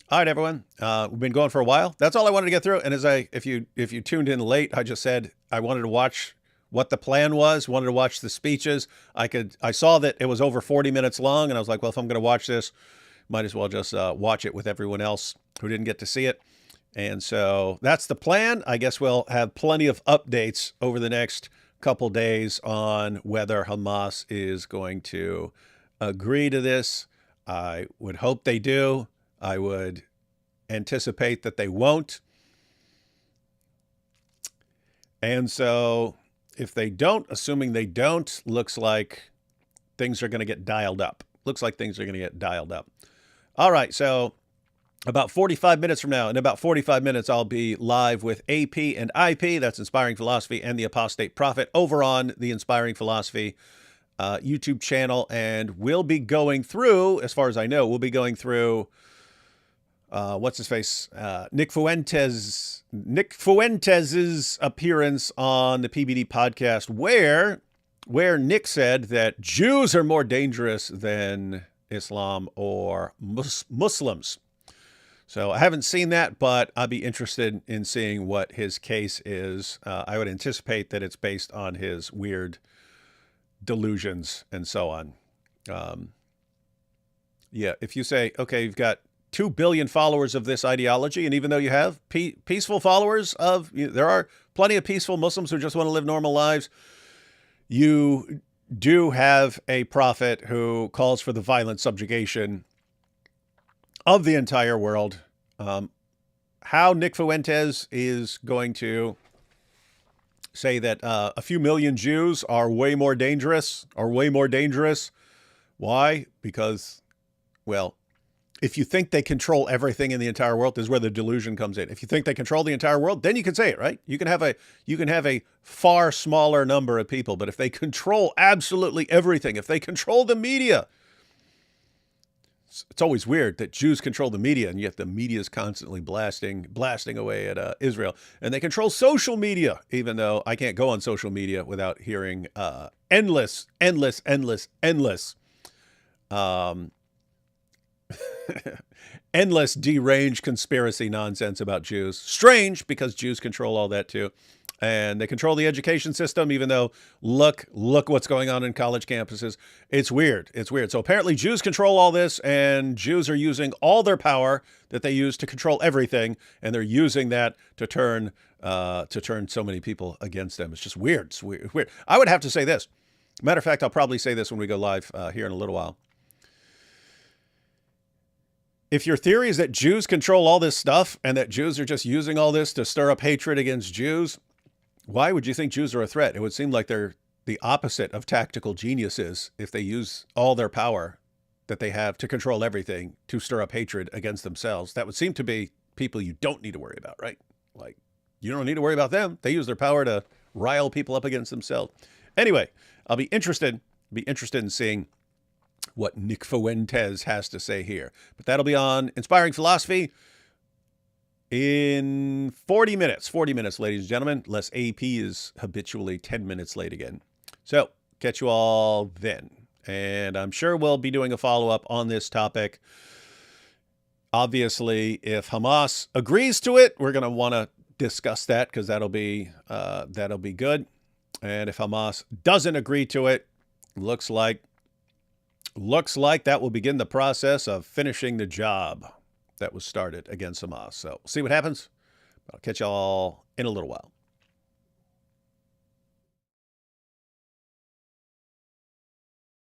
Speaker 1: All right, everyone. We've been going for a while. That's all I wanted to get through. And if you tuned in late, I just said I wanted to watch what the plan was, wanted to watch the speeches. I saw that it was over 40 minutes long, and I was like, well, if I'm going to watch this, might as well just watch it with everyone else who didn't get to see it. And so that's the plan. I guess we'll have plenty of updates over the next couple days on whether Hamas is going to agree to this. I would hope they do. I would anticipate that they won't. And so if they don't, assuming they don't, looks like things are going to get dialed up. All right, so about 45 minutes from now, in about 45 minutes, I'll be live with AP and IP, that's Inspiring Philosophy and the Apostate Prophet, over on the Inspiring Philosophy YouTube channel. And we'll be going through, as far as I know, what's his face? Nick Fuentes' appearance on the PBD podcast, where Nick said that Jews are more dangerous than Islam or Muslims. So I haven't seen that, but I'd be interested in seeing what his case is. I would anticipate that it's based on his weird delusions and so on. Yeah, if you say, okay, you've got 2 billion followers of this ideology, and even though you have peaceful followers there are plenty of peaceful Muslims who just want to live normal lives, you do have a prophet who calls for the violent subjugation of the entire world. How Nick Fuentes is going to say that a few million Jews are way more dangerous. Why? Because, well, if you think they control everything in the entire world, this is where the delusion comes in. If you think they control the entire world, then you can say it, right? You can have a far smaller number of people, but if they control absolutely everything, if they control the media, it's always weird that Jews control the media, and yet the media is constantly blasting away at Israel. And they control social media, even though I can't go on social media without hearing endless endless deranged conspiracy nonsense about Jews. Strange, because Jews control all that too. And they control the education system, even though look what's going on in college campuses. It's weird. It's weird. So apparently Jews control all this, and Jews are using all their power that they use to control everything, and they're using that to turn so many people against them. It's just weird. It's weird. Weird. I would have to say this. Matter of fact, I'll probably say this when we go live here in a little while. If your theory is that Jews control all this stuff and that Jews are just using all this to stir up hatred against Jews, why would you think Jews are a threat? It would seem like they're the opposite of tactical geniuses if they use all their power that they have to control everything to stir up hatred against themselves. That would seem to be people you don't need to worry about, right? Like, you don't need to worry about them. They use their power to rile people up against themselves. Anyway, I'll be interested in seeing what Nick Fuentes has to say here. But that'll be on Inspiring Philosophy in 40 minutes. 40 minutes, ladies and gentlemen, unless AP is habitually 10 minutes late again. So catch you all then. And I'm sure we'll be doing a follow-up on this topic. Obviously, if Hamas agrees to it, we're going to want to discuss that, because that'll be good. And if Hamas doesn't agree to it, looks like that will begin the process of finishing the job that was started against Hamas. So we'll see what happens. I'll catch y'all in a little while.